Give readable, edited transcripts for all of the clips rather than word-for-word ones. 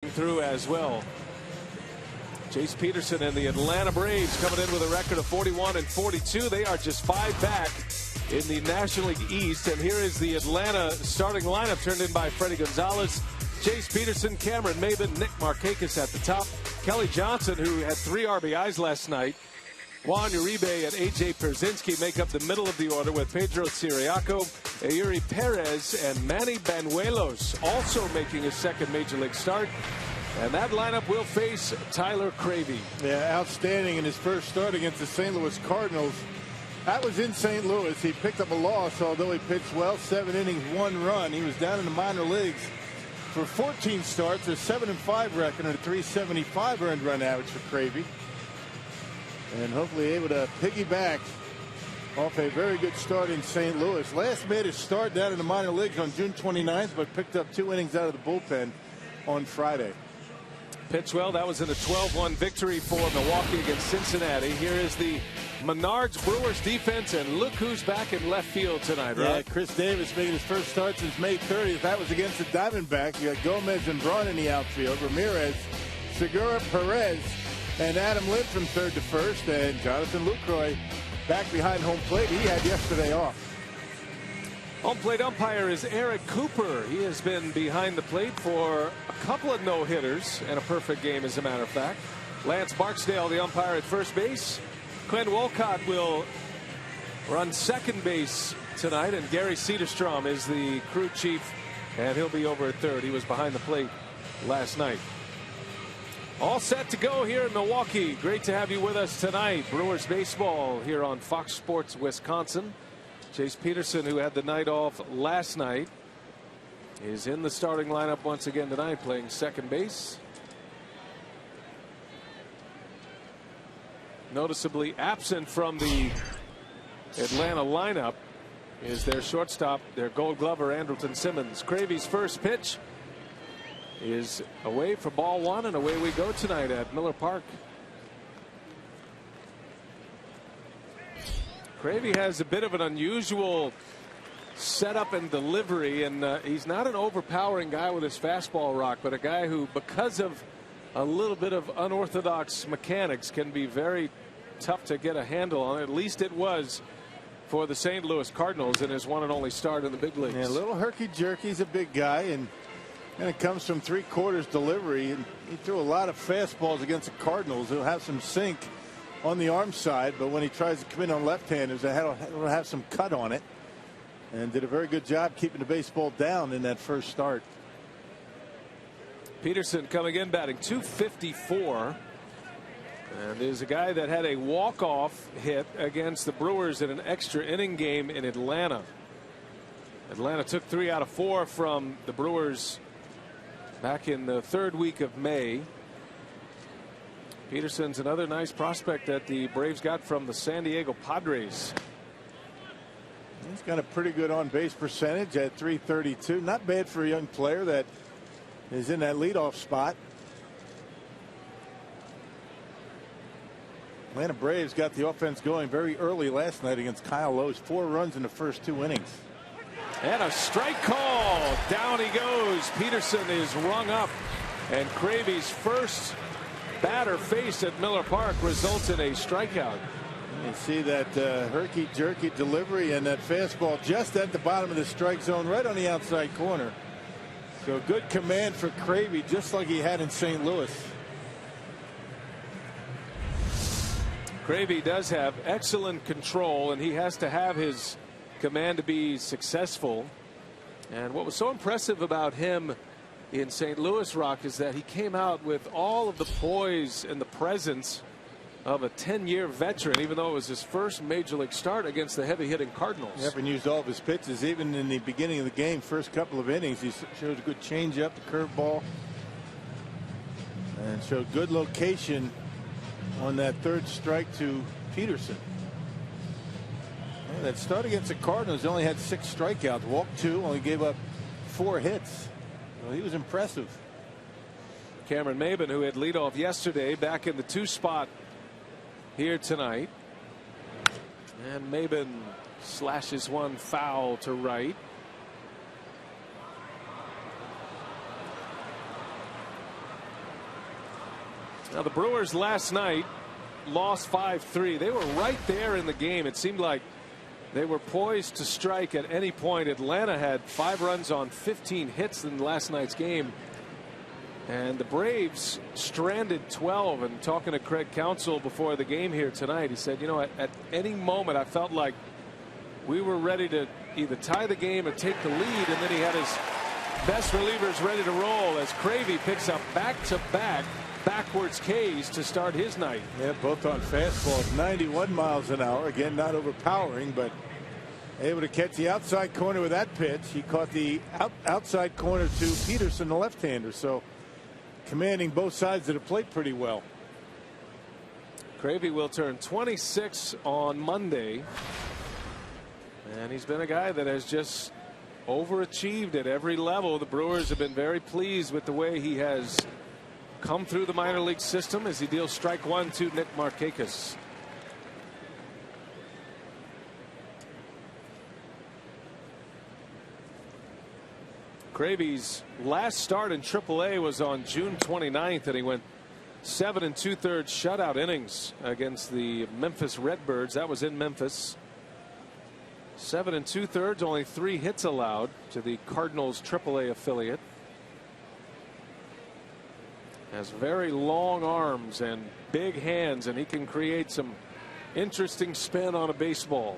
through as well. Jace Peterson and the Atlanta Braves coming in with a record of 41-42. They are just 5 back in the National League East. And here is the Atlanta starting lineup turned in by Freddie Gonzalez, Jace Peterson, Cameron Maybin, Nick Markakis at the top, Kelly Johnson, who had 3 RBIs last night, Juan Uribe and A.J. Pierzynski make up the middle of the order with Pedro Ciriaco, Eury Perez, and Manny Banuelos also making his second major league start. And that lineup will face Tyler Cravey. Yeah, outstanding in his first start against the St. Louis Cardinals. That was in St. Louis. He picked up a loss, although he pitched well. 7 innings, 1 run. He was down in the minor leagues for 14 starts, a 7-5 record, and a 375 earned run average for Cravey. And hopefully able to piggyback off a very good start in St. Louis. Last made his start down in the minor leagues on June 29th, but picked up 2 innings out of the bullpen on Friday. Pitched well. That was in a 12-1 victory for Milwaukee against Cincinnati. Here is the Menards Brewers defense, and look who's back in left field tonight, right? Yeah, Chris Davis making his first start since May 30th. That was against the Diamondbacks. You got Gomez and Braun in the outfield, Ramirez, Segura, Perez, and Adam Lind from third to first, and Jonathan Lucroy back behind home plate. He had yesterday off. Home plate umpire is Eric Cooper. He has been behind the plate for a couple of no-hitters and a perfect game, as a matter of fact. Lance Barksdale, the umpire at first base. Glenn Wolcott will run second base tonight, and Gary Cederstrom is the crew chief, and he'll be over at third. He was behind the plate last night. All set to go here in Milwaukee. Great to have you with us tonight. Brewers baseball here on Fox Sports Wisconsin. Jace Peterson, who had the night off last night, is in the starting lineup once again tonight, playing second base. Noticeably absent from the Atlanta lineup is their shortstop, their Gold Glover, Andrelton Simmons. Cravey's first pitch is away for ball 1, and away we go tonight at Miller Park. Cravey has a bit of an unusual setup and delivery, and he's not an overpowering guy with his fastball rock, but a guy who, because of a little bit of unorthodox mechanics, can be very tough to get a handle on. At least it was for the St. Louis Cardinals in his one and only start in the big leagues. Yeah, a little herky-jerky. He's a big guy, and it comes from 3/4 delivery. And he threw a lot of fastballs against the Cardinals. He'll have some sink on the arm side, but when he tries to come in on left-handers, he'll have some cut on it, and did a very good job keeping the baseball down in that first start. Peterson coming in batting .254, and is a guy that had a walk-off hit against the Brewers in an extra inning game in Atlanta. Atlanta took 3 out of 4 from the Brewers back in the 3rd week of May. Peterson's another nice prospect that the Braves got from the San Diego Padres. He's got a pretty good on-base percentage at .332. Not bad for a young player that is in that leadoff spot. Atlanta Braves got the offense going very early last night against Kyle Lowe's. 4 runs in the first 2 innings. And a strike call. Down he goes. Peterson is rung up, and Cravey's first batter faced at Miller Park results in a strikeout. You see that herky-jerky delivery and that fastball just at the bottom of the strike zone, right on the outside corner. So good command for Cravey, just like he had in St. Louis. Cravey does have excellent control, and he has to have his command to be successful. And what was so impressive about him in St. Louis, Rock, is that he came out with all of the poise and the presence of a 10-year veteran, even though it was his first major league start against the heavy-hitting Cardinals. He haven't used all of his pitches, even in the beginning of the game. First couple of innings, he showed a good changeup, the curveball, and showed good location on that 3rd strike to Peterson. Yeah, that start against the Cardinals, only had 6 strikeouts, walked 2, only gave up 4 hits. Well, he was impressive. Cameron Maybin, who had leadoff yesterday, back in the 2 spot here tonight. And Maybin slashes one foul to right. Now the Brewers last night lost 5-3. They were right there in the game. It seemed like they were poised to strike at any point. Atlanta had 5 runs on 15 hits in last night's game. And the Braves stranded 12. And talking to Craig Counsell before the game here tonight, he said, you know, at any moment I felt like we were ready to either tie the game or take the lead. And then he had his best relievers ready to roll as Cravey picks up back-to-back backwards Ks to start his night. Yeah, both on fastballs, 91 miles an hour. Again, not overpowering, but able to catch the outside corner with that pitch. He caught the outside corner to Peterson, the left-hander. So commanding both sides of the plate pretty well. Cravey will turn 26 on Monday. And he's been a guy that has just overachieved at every level. The Brewers have been very pleased with the way he has come through the minor league system as he deals strike one to Nick Markakis. Cravey's last start in AAA was on June 29th, and he went 7 2/3 shutout innings against the Memphis Redbirds. That was in Memphis. 7 2/3, only 3 hits allowed to the Cardinals AAA affiliate. Has very long arms and big hands, and he can create some interesting spin on a baseball.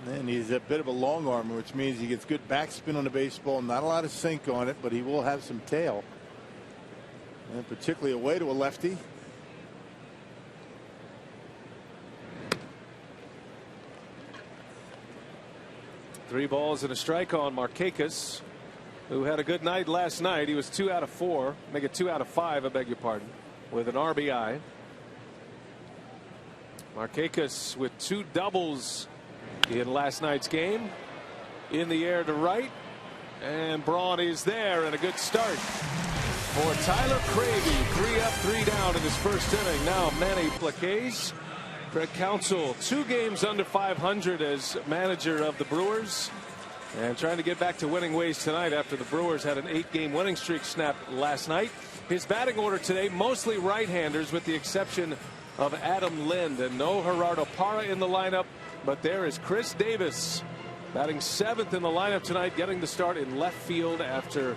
And he's a bit of a long armer, which means he gets good backspin on the baseball. Not a lot of sink on it, but he will have some tail. And particularly away to a lefty. Three balls and a strike on Markakis, who had a good night last night. He was 2 out of 4, make it 2 out of 5, I beg your pardon, with an RBI. Markakis with 2 doubles in last night's game. In the air to right, and Braun is there, and a good start for Tyler Cravey. 3 up, 3 down in his first inning. Now Manny Plaquez. Craig Counsell, 2 games under 500 as manager of the Brewers, and trying to get back to winning ways tonight after the Brewers had an 8-game winning streak snapped last night. His batting order today, mostly right-handers with the exception of Adam Lind, and no Gerardo Parra in the lineup, but there is Chris Davis batting 7th in the lineup tonight, getting the start in left field after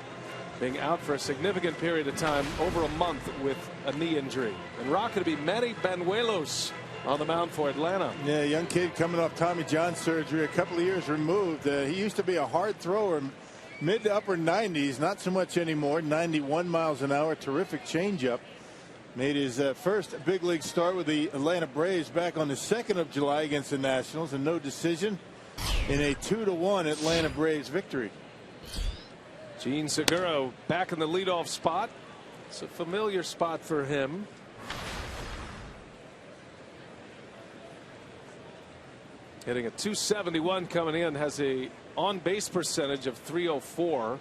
being out for a significant period of time, over a month, with a knee injury. And rocking to be Manny Banuelos on the mound for Atlanta. Yeah, young kid coming off Tommy John surgery, a couple of years removed. He used to be a hard thrower, mid to upper 90s, not so much anymore. 91 miles an hour, terrific changeup. Made his first big league start with the Atlanta Braves back on the 2nd of July against the Nationals, and no decision in a 2-1 Atlanta Braves victory. Gene Segura back in the leadoff spot. It's a familiar spot for him. Hitting a .271 coming in, has a on-base percentage of .304.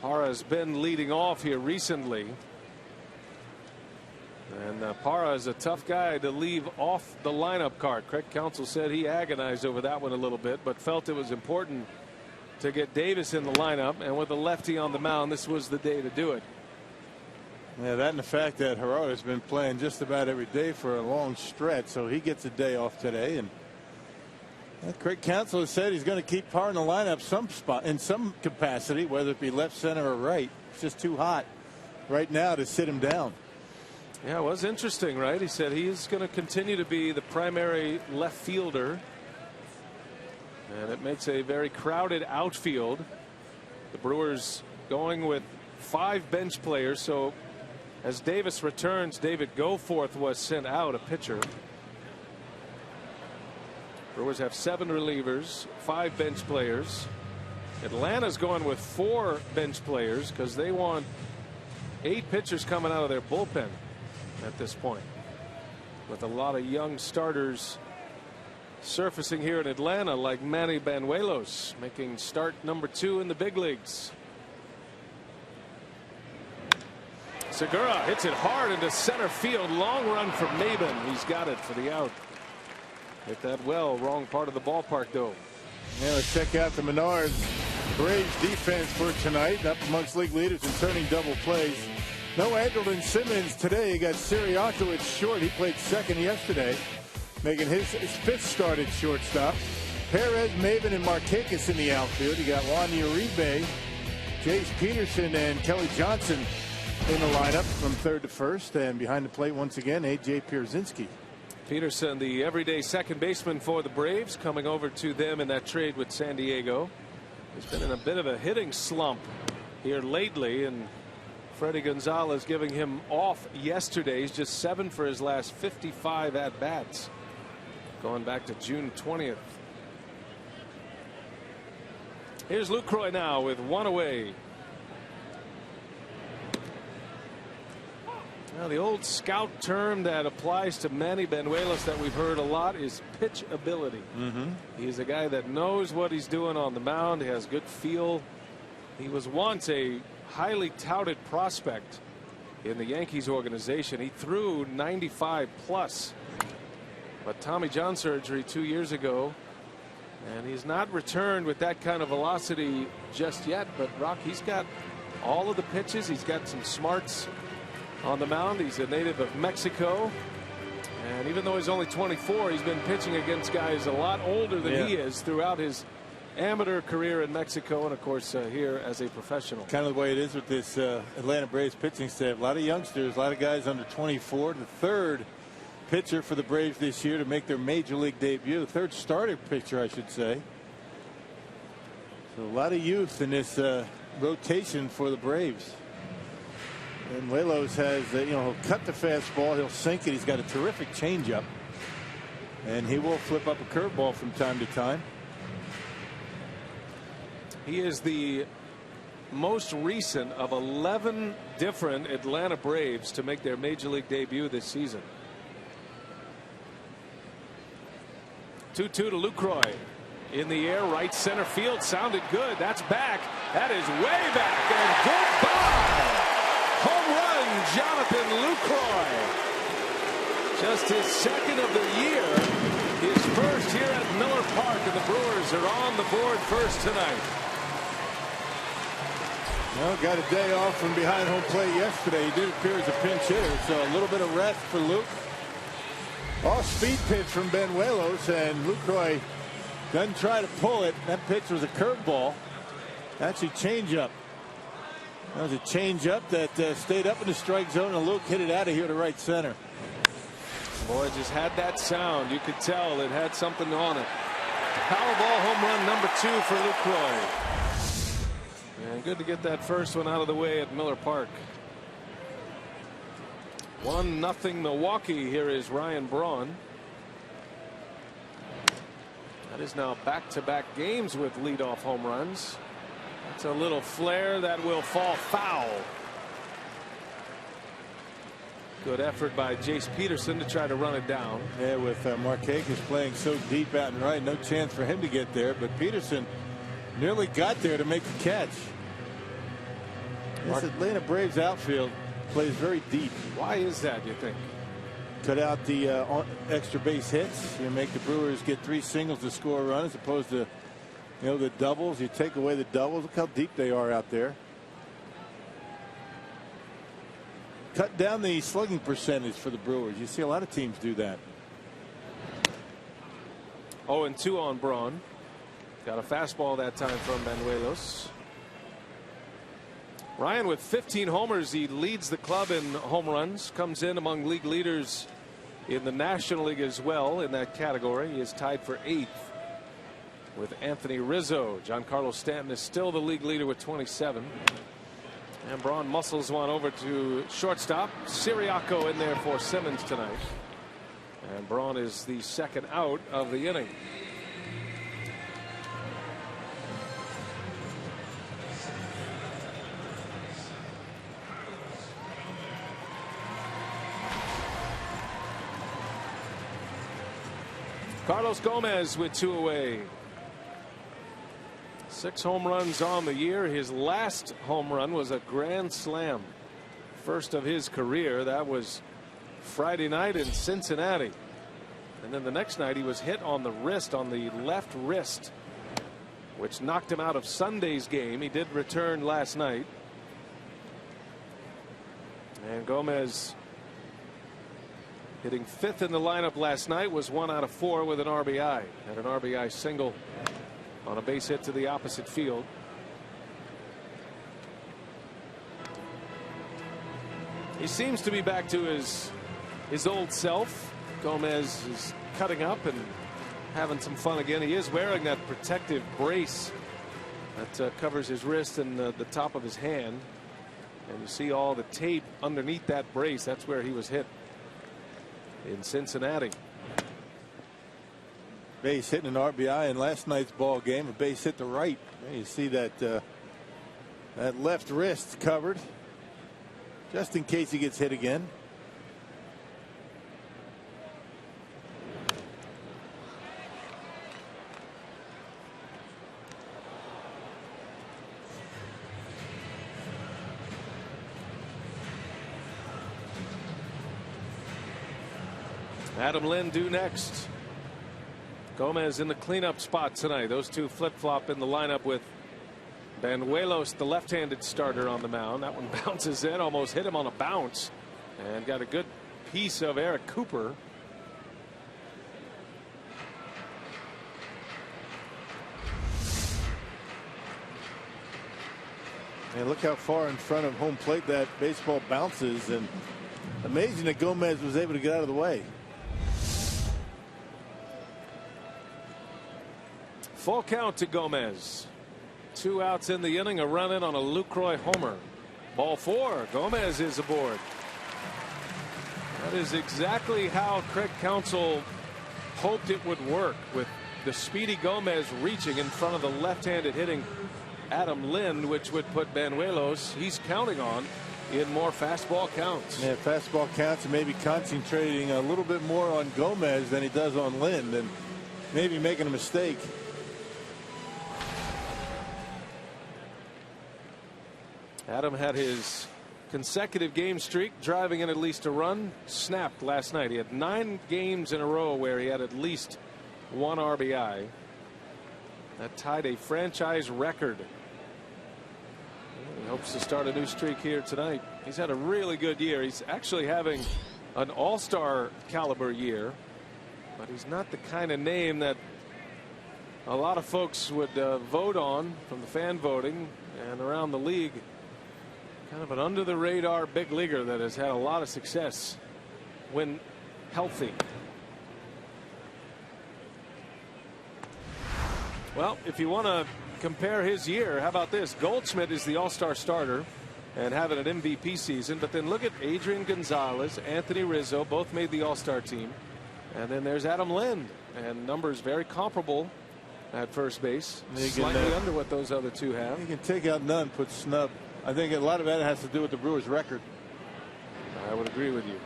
Parra has been leading off here recently. And Parra is a tough guy to leave off the lineup card. Craig Counsell said he agonized over that one a little bit, but felt it was important to get Davis in the lineup. And with a lefty on the mound, this was the day to do it. Yeah, that and the fact that Gerardo's been playing just about every day for a long stretch, so he gets a day off today. And Craig Counsell has said he's going to keep Parra in the lineup in some capacity, whether it be left, center, or right. It's just too hot right now to sit him down. Yeah, it was interesting, right? He said he's going to continue to be the primary left fielder, and it makes a very crowded outfield. The Brewers going with 5 bench players, so as Davis returns, David Goforth was sent out, a pitcher. Brewers have 7 relievers, 5 bench players. Atlanta's going with 4 bench players because they want 8 pitchers coming out of their bullpen at this point, with a lot of young starters surfacing here in Atlanta, like Manny Banuelos, making start number 2 in the big leagues. Segura hits it hard into center field. Long run for Maben. He's got it for the out. Hit that well. Wrong part of the ballpark, though. Yeah, let's check out the Menards Braves defense for tonight, up amongst league leaders in turning double plays. No Andrelton Simmons today. He got Sirianni at short. He played second yesterday, making his fifth start at shortstop. Perez, Maven, and Markakis in the outfield. You got Juan Uribe, Jace Peterson, and Kelly Johnson in the lineup from third to first. And behind the plate once again, A.J. Pierzynski. Peterson, the everyday second baseman for the Braves, coming over to them in that trade with San Diego. He's been in a bit of a hitting slump here lately, and Freddie Gonzalez giving him off yesterday. He's just 7 for his last 55 at bats, going back to June 20th. Here's Lucroy now with one away. Now, the old scout term that applies to Manny Benuelos that we've heard a lot is pitch ability. He's a guy that knows what he's doing on the mound. He has good feel. He was once a highly touted prospect in the Yankees organization. He threw 95 plus, but Tommy John surgery 2 years ago, and he's not returned with that kind of velocity just yet. But Rock, he's got all of the pitches. He's got some smarts on the mound. He's a native of Mexico, and even though he's only 24, he's been pitching against guys a lot older than he is throughout his amateur career in Mexico, and of course here as a professional. Kind of the way it is with this Atlanta Braves pitching staff. A lot of youngsters, a lot of guys under 24. The third pitcher for the Braves this year to make their major league debut. The third starter pitcher, I should say. So a lot of youth in this rotation for the Braves. And Benuelos has, he'll cut the fastball, he'll sink it. He's got a terrific changeup, and he will flip up a curveball from time to time. He is the most recent of 11 different Atlanta Braves to make their major league debut this season. 2-2 to Lucroy. In the air, right center field, sounded good. That's back. That is way back, and goodbye. Home run, Jonathan Lucroy. Just his second of the year. His first here at Miller Park, and the Brewers are on the board first tonight. Well, got a day off from behind home plate yesterday. He did appear as a pinch hitter, so a little bit of rest for Luke. Off-speed pitch from Benuelos, and Lucroy doesn't try to pull it. That pitch was a curveball. Actually, changeup. That was a changeup that stayed up in the strike zone, and Luke hit it out of here to right center. Boy, it just had that sound. You could tell it had something on it. Powerball home run number 2 for Lucroy. And good to get that first one out of the way at Miller Park. 1-0 Milwaukee. Here is Ryan Braun. That is now back-to-back games with leadoff home runs. That's a little flare that will fall foul. Good effort by Jace Peterson to try to run it down. Yeah, with Markakis playing so deep out and right, no chance for him to get there, but Peterson nearly got there to make the catch. This Atlanta Braves outfield plays very deep. Why is that, you think? Cut out the extra base hits. You make the Brewers get 3 singles to score a run as opposed to the doubles. You take away the doubles. Look how deep they are out there. Cut down the slugging percentage for the Brewers. You see a lot of teams do that. 0-2 on Braun. Got a fastball that time from Benuelos. Ryan with 15 homers. He leads the club in home runs. Comes in among league leaders in the National League as well in that category. He is tied for 8th with Anthony Rizzo. Giancarlo Stanton is still the league leader with 27. And Braun muscles one over to shortstop. Sirianni in there for Simmons tonight. And Braun is the second out of the inning. Carlos Gomez with 2 away. 6 home runs on the year. His last home run was a grand slam. First of his career. That was Friday night in Cincinnati. And then the next night he was hit on the wrist, on the left wrist. which knocked him out of Sunday's game. He did return last night. And Gomez, hitting 5th in the lineup last night, was 1 out of 4 with an RBI. Had an RBI single on a base hit to the opposite field. He seems to be back to his old self. Gomez is cutting up and having some fun again. He is wearing that protective brace that covers his wrist and the top of his hand. And you see all the tape underneath that brace. That's where he was hit in Cincinnati. Base hit an RBI in last night's ball game. A base hit to right. You see that that left wrist covered, just in case he gets hit again. Adam Lind due next. Gomez in the cleanup spot tonight. Those two flip-flop in the lineup with Banuelos, the left-handed starter, on the mound. That one bounces in, almost hit him on a bounce, and got a good piece of Eric Cooper. And look how far in front of home plate that baseball bounces, and amazing that Gomez was able to get out of the way. Full count to Gomez. 2 outs in the inning, a run in on a Lucroy homer. Ball 4. Gomez is aboard. That is exactly how Craig Counsell hoped it would work, with the speedy Gomez reaching in front of the left-handed hitting Adam Lind, which would put Banuelos, he's counting on, in more fastball counts. Yeah, fastball counts, and maybe concentrating a little bit more on Gomez than he does on Lind, and maybe making a mistake. Adam had his consecutive game streak, driving in at least a run, snapped last night. He had 9 games in a row where he had at least 1 RBI. That tied a franchise record. He hopes to start a new streak here tonight. He's had a really good year. He's actually having an all-star caliber year, but he's not the kind of name that a lot of folks would vote on from the fan voting and around the league. Kind of an under the radar big leaguer that has had a lot of success when healthy. Well, if you want to compare his year, how about this? Goldschmidt is the all-star starter and having an MVP season, but then look at Adrian Gonzalez, Anthony Rizzo, both made the all-star team, and then there's Adam Lind, and numbers very comparable at first base, slightly under what those other two have. You can take out none, put snub. I think a lot of that has to do with the Brewers' record. I would agree with you.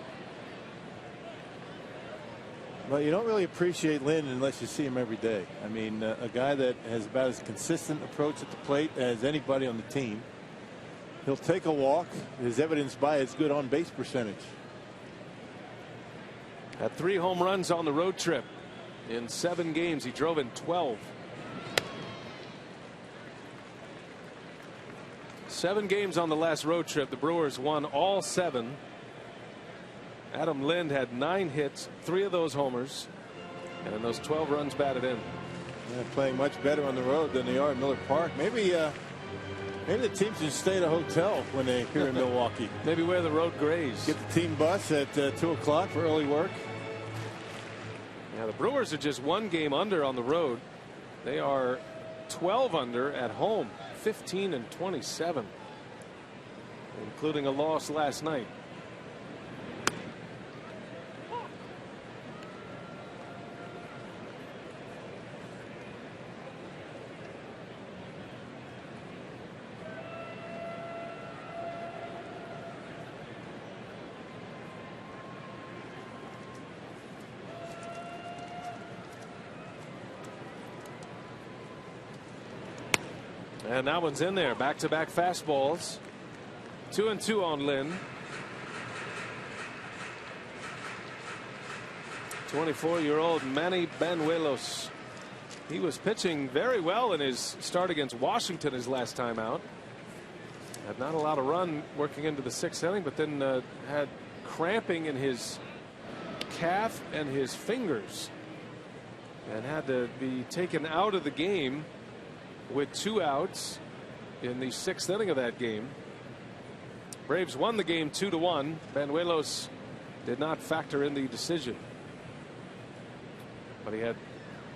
Well, you don't really appreciate Lind unless you see him every day. I mean, a guy that has about as consistent approach at the plate as anybody on the team. He'll take a walk, as evidenced by his good on-base percentage. Had 3 home runs on the road trip in 7 games. He drove in 12. 7 games on the last road trip. The Brewers won all 7. Adam Lind had 9 hits, 3 of those homers, and those 12 runs batted in. They're playing much better on the road than they are in Miller Park. Maybe the team should stay at a hotel when they're here in Milwaukee. Maybe wear the road grays. Get the team bus at 2 o'clock for early work. Yeah, the Brewers are just 1 game under on the road. They are 12 under at home, 15-27, including a loss last night. And that one's in there. Back-to-back fastballs. 2-2 on Lind. 24-year-old Manny Banuelos He was pitching very well in his start against Washington his last time out. Had not allowed a run working into the 6th inning, but then had cramping in his calf and his fingers and had to be taken out of the game with 2 outs in the 6th inning of that game. Braves won the game 2-1. Banuelos did not factor in the decision, but he had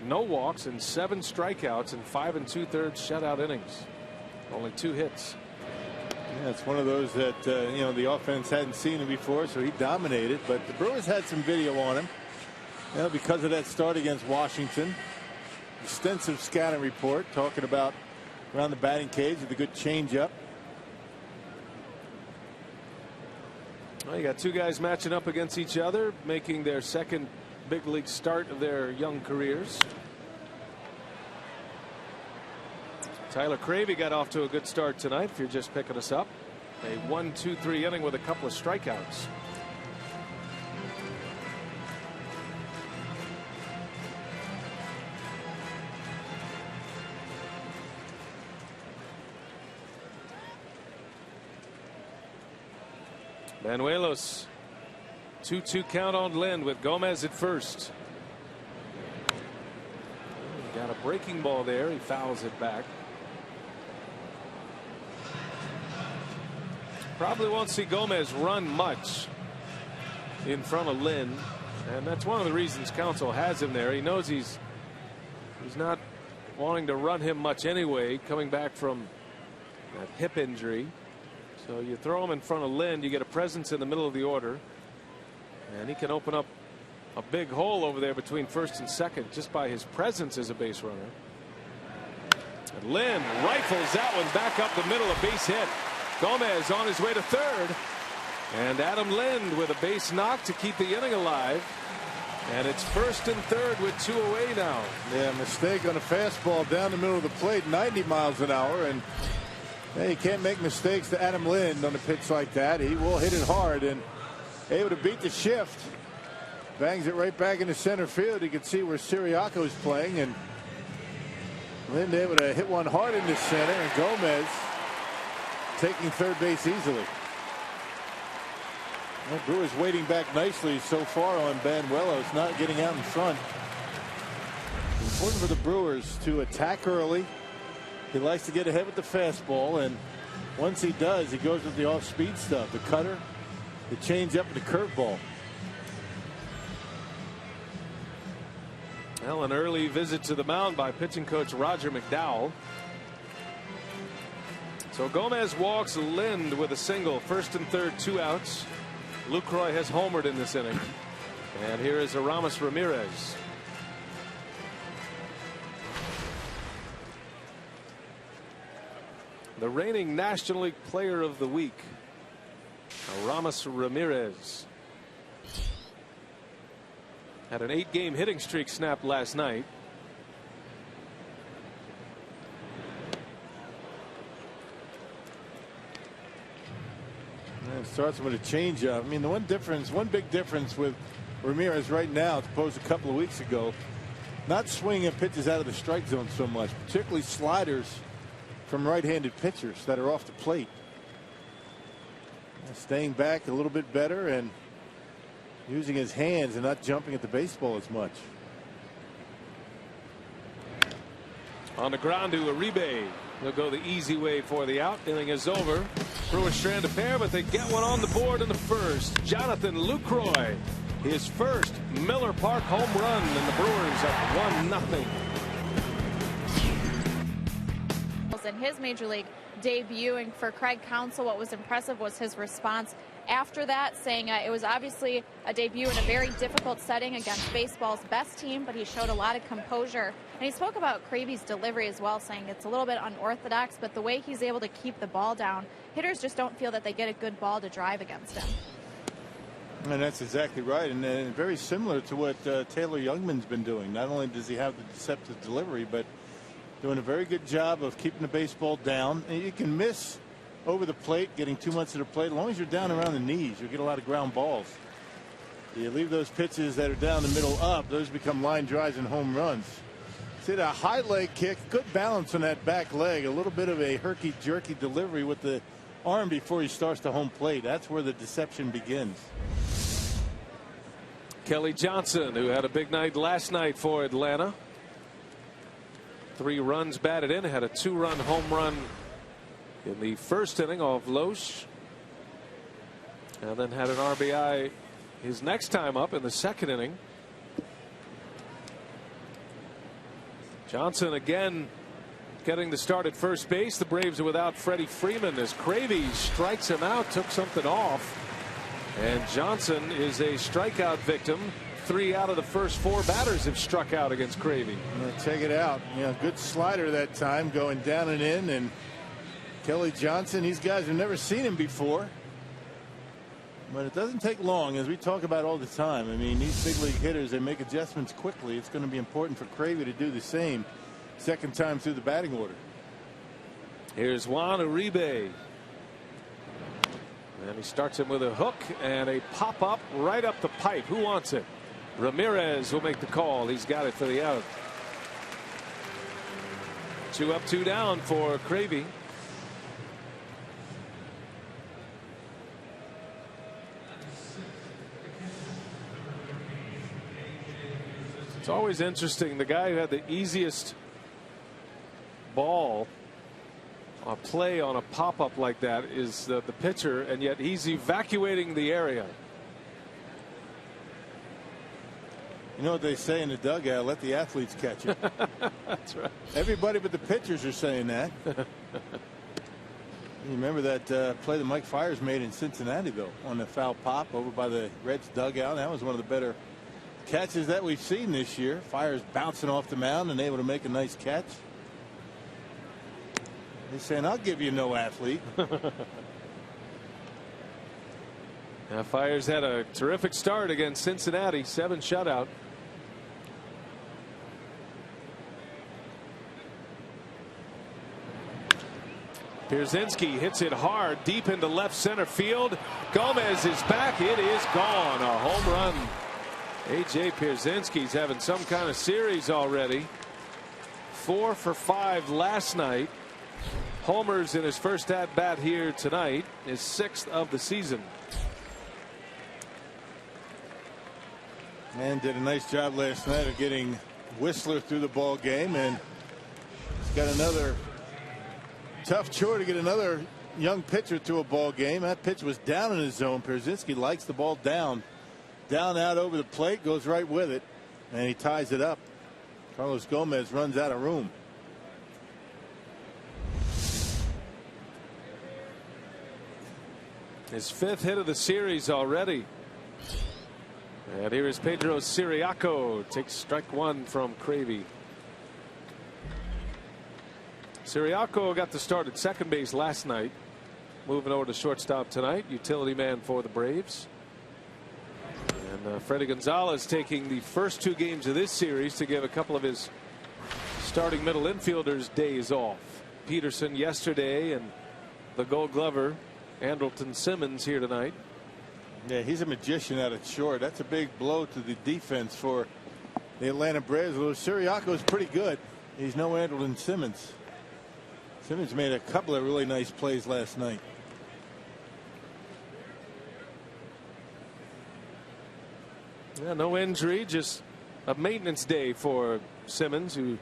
no walks and 7 strikeouts in 5 2/3 shutout innings. Only 2 hits. Yeah, it's one of those that the offense hadn't seen him before, so he dominated. But the Brewers had some video on him, because of that start against Washington. Extensive scouting report talking about around the batting cage with a good changeup. Well, you got 2 guys matching up against each other, making their second big league start of their young careers. Tyler Cravey got off to a good start tonight. If you're just picking us up, a 1-2-3 inning with a couple of strikeouts. Banuelos, 2-2 count on Lind with Gomez at first. Got a breaking ball there. He fouls it back. Probably won't see Gomez run much in front of Lind, and that's one of the reasons Counsell has him there. He knows he's not wanting to run him much anyway, coming back from that hip injury. So you throw him in front of Lind, you get a presence in the middle of the order, and he can open up a big hole over there between first and second just by his presence as a base runner. And Lind rifles that one back up the middle, a base hit. Gomez on his way to third, and Adam Lind with a base knock to keep the inning alive. And it's first and third with 2 away now. Yeah, mistake on a fastball down the middle of the plate, 90 miles an hour, and you can't make mistakes to Adam Lind on a pitch like that. He will hit it hard and able to beat the shift. Bangs it right back into center field. You can see where Siriaco's playing, and Lind able to hit one hard into center, and Gomez taking third base easily. Well, Brewers waiting back nicely so far on Banuelos, not getting out in front. It's important for the Brewers to attack early. He likes to get ahead with the fastball, and once he does, he goes with the off-speed stuff, the cutter, the changeup, and the curveball. Well, an early visit to the mound by pitching coach Roger McDowell. So Gomez walks Lind with a single. First and third, 2 outs. Lucroy has homered in this inning. And here is Aramis Ramirez. The reigning National League Player of the Week, Aramis Ramirez. Had an 8-game hitting streak snapped last night. And it starts with a changeup. I mean, the one big difference with Ramirez right now, as opposed to a couple of weeks ago, not swinging pitches out of the strike zone so much, particularly sliders from right-handed pitchers that are off the plate. Staying back a little bit better and using his hands and not jumping at the baseball as much. On the ground to Uribe. They'll go the easy way for the out. Inning is over. Brewers strand a pair, but they get one on the board in the first. Jonathan Lucroy, his first Miller Park home run, and the Brewers up 1-0. In his major league debut, and for Craig Counsell, what was impressive was his response after that, saying it was obviously a debut in a very difficult setting against baseball's best team, but he showed a lot of composure. And he spoke about Cravey's delivery as well, saying it's a little bit unorthodox, but the way he's able to keep the ball down, hitters just don't feel that they get a good ball to drive against him. And that's exactly right, and very similar to what Taylor Youngman's been doing. Not only does he have the deceptive delivery, but doing a very good job of keeping the baseball down. And you can miss over the plate, getting too much to the plate. As long as you're down around the knees, you'll get a lot of ground balls. You leave those pitches that are down the middle up, those become line drives and home runs. See the high leg kick, good balance on that back leg, a little bit of a herky-jerky delivery with the arm before he starts to home plate. That's where the deception begins. Kelly Johnson, who had a big night last night for Atlanta. 3 runs batted in, had a 2-run home run in the first inning off Loesch, and then had an RBI his next time up in the second inning. Johnson again getting the start at first base. The Braves are without Freddie Freeman as Cravey strikes him out, took something off, and Johnson is a strikeout victim. 3 out of the first 4 batters have struck out against Cravey. Check it out. Good slider that time, going down and in. And Kelly Johnson, these guys have never seen him before. But it doesn't take long, as we talk about all the time. I mean, these big league hitters, they make adjustments quickly. It's going to be important for Cravey to do the same second time through the batting order. Here's Juan Uribe. And he starts him with a hook and a pop up right up the pipe. Who wants it? Ramirez will make the call. He's got it for the out. 2 up, 2 down for Cravey. It's always interesting. The guy who had the easiest ball a play on a pop up like that is the pitcher, and yet he's evacuating the area. You know what they say in the dugout? Let the athletes catch it. That's right. Everybody but the pitchers are saying that. You remember that play that Mike Fiers made in Cincinnati, though, on the foul pop over by the Reds dugout. That was one of the better catches that we've seen this year. Fiers bouncing off the mound and able to make a nice catch. They're saying, I'll give you no athlete. Now Fiers had a terrific start against Cincinnati, 7 shutout. Pierzynski hits it hard deep into left center field. Gomez is back. It is gone. A home run. A.J. Pierzynski's having some kind of series already. 4 for 5 last night. Homers in his first at bat here tonight, his 6th of the season. And did a nice job last night of getting Whistler through the ball game, and he's got another tough chore to get another young pitcher to a ball game. That pitch was down in his zone. Pierzynski likes the ball down out over the plate, goes right with it, and he ties it up. Carlos Gomez runs out of room. His 5th hit of the series already. And here is Pedro Siriaco, takes strike 1 from Cravey. Siriaco got the start at second base last night. Moving over to shortstop tonight, utility man for the Braves. And Freddie Gonzalez taking the first 2 games of this series to give a couple of his starting middle infielders days off. Peterson yesterday, and the Gold Glover Andrelton Simmons here tonight. Yeah, he's a magician out at short. That's a big blow to the defense for the Atlanta Braves. Siriaco is pretty good. He's no Andrelton Simmons. Simmons made a couple of really nice plays last night. Yeah, no injury, just a maintenance day for Simmons, who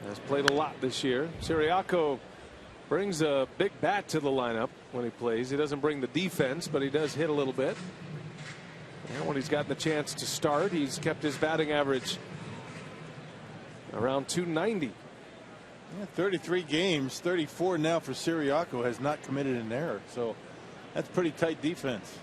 has played a lot this year. Siriaco brings a big bat to the lineup when he plays. He doesn't bring the defense, but he does hit a little bit. And when he's gotten the chance to start, he's kept his batting average around 290. Yeah, 33 games, 34 now for Siriaco, has not committed an error. So that's pretty tight defense.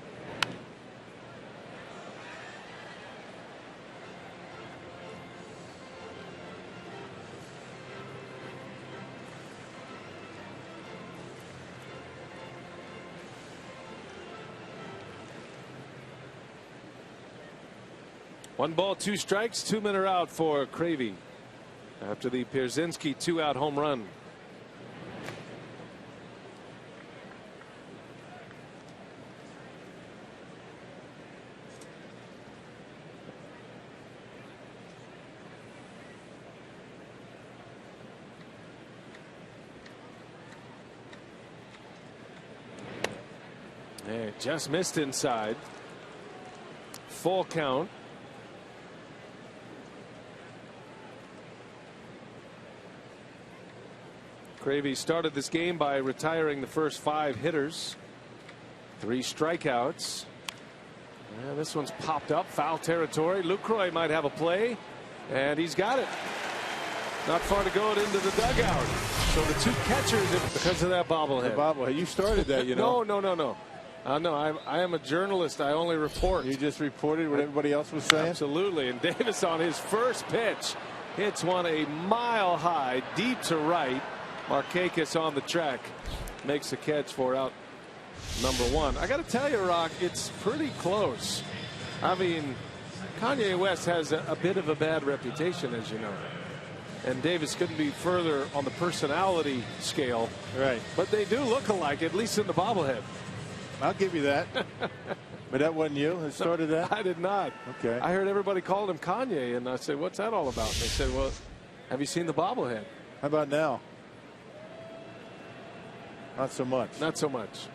One ball, 2 strikes, 2 men are out for Cravey after the Pierzynski 2-out home run. Yeah, just missed inside. Full count. Cravey started this game by retiring the first 5 hitters. 3 strikeouts. And this one's popped up. Foul territory. Lucroy might have a play. And he's got it. Not far to go into the dugout. So the 2 catchers, because of that bobblehead. The bobblehead. You started that, you know. No. No, I am a journalist. I only report. You just reported what everybody else was saying? Absolutely. And Davis on his first pitch hits one a mile high, deep to right. Markakis on the track makes the catch for out number 1. I got to tell you, Rock, it's pretty close. I mean, Kanye West has a bit of a bad reputation, as you know. And Davis couldn't be further on the personality scale. Right. But they do look alike, at least in the bobblehead. I'll give you that. But that wasn't you that started that? I did not. Okay. I heard everybody calling him Kanye, and I said, what's that all about? And they said, well, have you seen the bobblehead? How about now? Not so much. Not so much.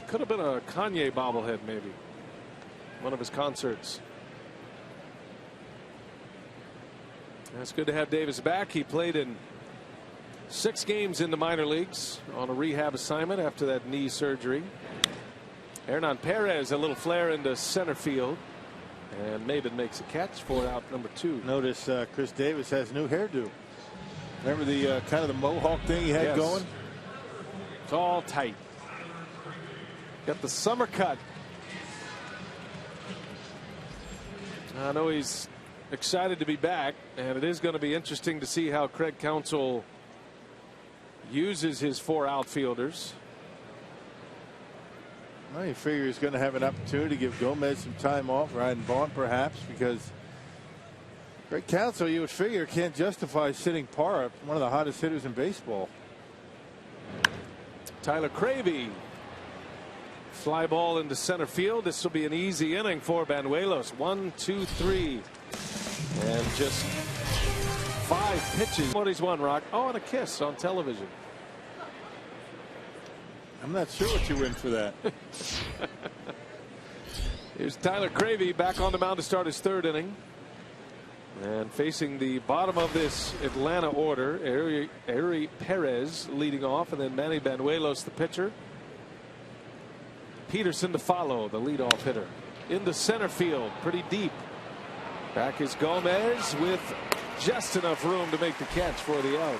Could have been a Kanye bobblehead, maybe. One of his concerts. It's good to have Davis back. He played in 6 games in the minor leagues on a rehab assignment after that knee surgery. Hernan Perez, a little flare into center field. And Maben makes a catch for out number 2. Notice Chris Davis has new hairdo. Remember the kind of the mohawk thing he had going? It's all tight. Got the summer cut. I know he's excited to be back, and it is going to be interesting to see how Craig Counsell uses his 4 outfielders. Well, you figure he's going to have an opportunity to give Gomez some time off, Ryan Vaughn perhaps, because Craig Counsell, you would figure, can't justify sitting Parra, one of the hottest hitters in baseball. Tyler Cravey. Fly ball into center field. This will be an easy inning for Banuelos. 1, 2, 3. And just 5 pitches. What he's won, Rock. Oh, and a kiss on television. I'm not sure what you win for that. Here's Tyler Cravey back on the mound to start his 3rd inning. And facing the bottom of this Atlanta order, Eri Perez leading off, and then Manny Banuelos, the pitcher. Peterson to follow, the leadoff hitter. In the center field, pretty deep. Back is Gomez with just enough room to make the catch for the out.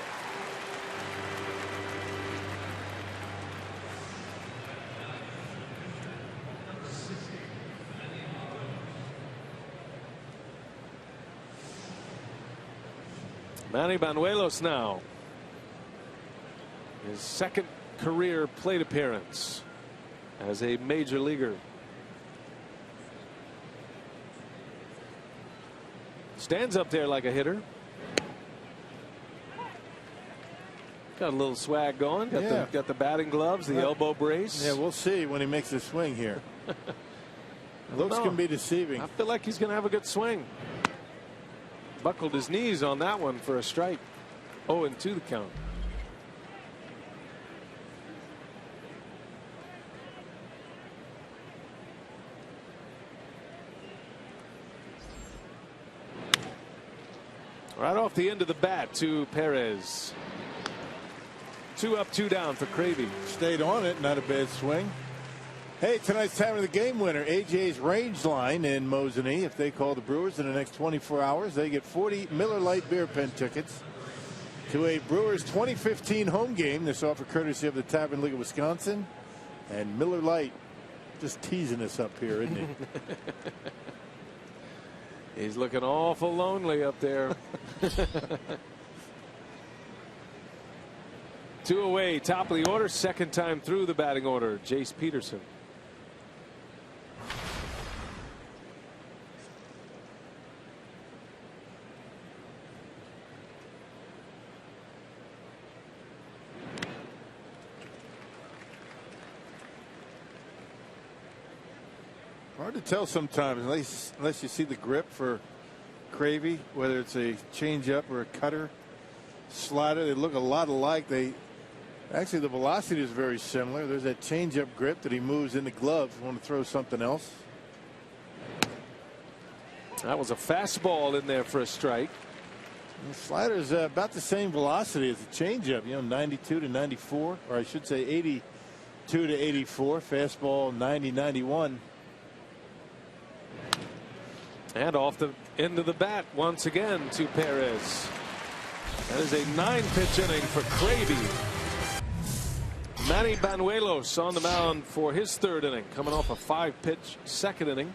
Manny Banuelos now. His 2nd career plate appearance as a major leaguer. Stands up there like a hitter. Got a little swag going. Got the batting gloves, the elbow brace. Yeah, we'll see when he makes a swing here. Looks can be deceiving. I feel like he's going to have a good swing. Buckled his knees on that one for a strike. 0-2 the count. Right off the end of the bat to Perez. 2 up, 2 down for Cravey. Stayed on it. Not a bad swing. Hey, tonight's time of the game winner, AJ's Range Line in Mosinee. If they call the Brewers in the next 24 hours, they get 40 Miller Lite beer pen tickets to a Brewers 2015 home game. This offer courtesy of the Tavern League of Wisconsin. And Miller Lite just teasing us up here, isn't he? He's looking awful lonely up there. 2 away, top of the order, 2nd time through the batting order, Jace Peterson. Hard to tell sometimes, unless you see the grip for Cravey, whether it's a changeup or a cutter, slider. They look a lot alike. They Actually, the velocity is very similar. There's that changeup grip that he moves in the gloves. Want to throw something else? That was a fastball in there for a strike. The slider's about the same velocity as the changeup. 92 to 94, or I should say 82 to 84. Fastball 90, 91. And off the end of the bat once again to Perez. That is a 9-pitch inning for Cravey. Manny Banuelos on the mound for his 3rd inning, coming off a 5-pitch 2nd inning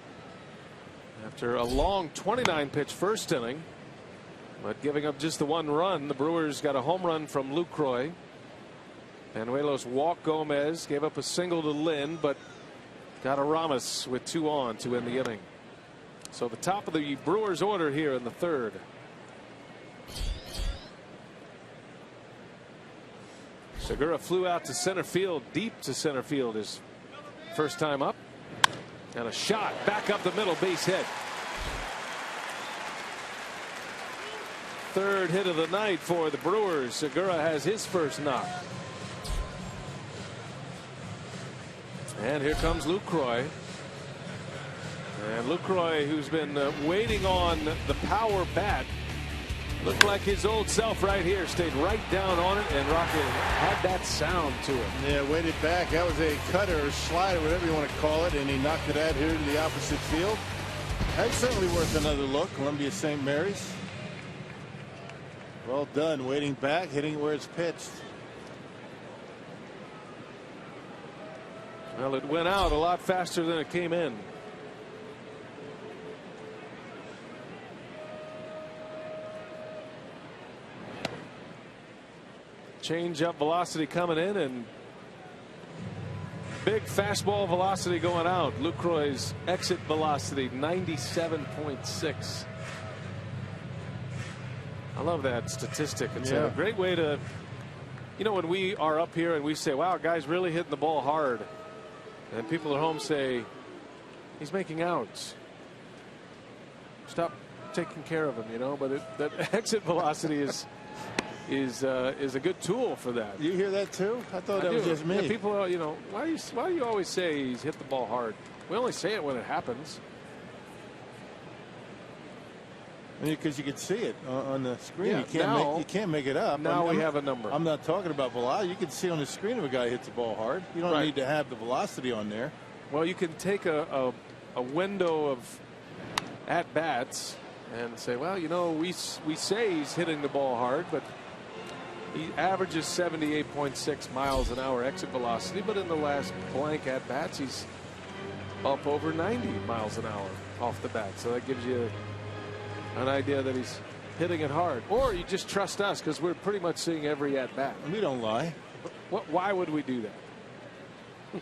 after a long 29-pitch 1st inning, but giving up just the 1 run. The Brewers got a home run from Lucroy. Banuelos walked Gomez, gave up a single to Lynn, but got a Ramos with 2 on to end the inning. So the top of the Brewers order here in the 3rd. Segura flew out to center field, deep to center field, his first time up, and a shot back up the middle, base hit. 3rd hit of the night for the Brewers. Segura has his first knock. And here comes Lucroy. And Lucroy, who's been waiting on the power bat, looked like his old self right here. Stayed right down on it, and Rocket had that sound to it. Yeah, waited back. That was a cutter or slider, whatever you want to call it, and he knocked it out here to the opposite field. That's certainly worth another look. Columbia St. Mary's. Well done. Waiting back, hitting where it's pitched. Well, it went out a lot faster than it came in. Change up velocity coming in, and big fastball velocity going out. Lucroy's exit velocity 97.6. I love that statistic. It's a great way to, when we are up here and we say, wow, guy's really hitting the ball hard, and people at home say he's making outs, stop taking care of him, but that exit velocity is a good tool for that. You hear that too? I thought that was just me. Yeah, people are, why do you always say he's hit the ball hard? We only say it when it happens. Because you can see it on the screen. Yeah, you can't make it up. Now we have a number. I'm not talking about velocity. You can see on the screen if a guy hits the ball hard. You don't need to have the velocity on there. Well, you can take a window of at bats and say, well, we say he's hitting the ball hard, but he averages 78.6 miles an hour exit velocity, but in the last blank at bats, he's up over 90 miles an hour off the bat. So that gives you an idea that he's hitting it hard. Or you just trust us because we're pretty much seeing every at bat. We don't lie. Why would we do that?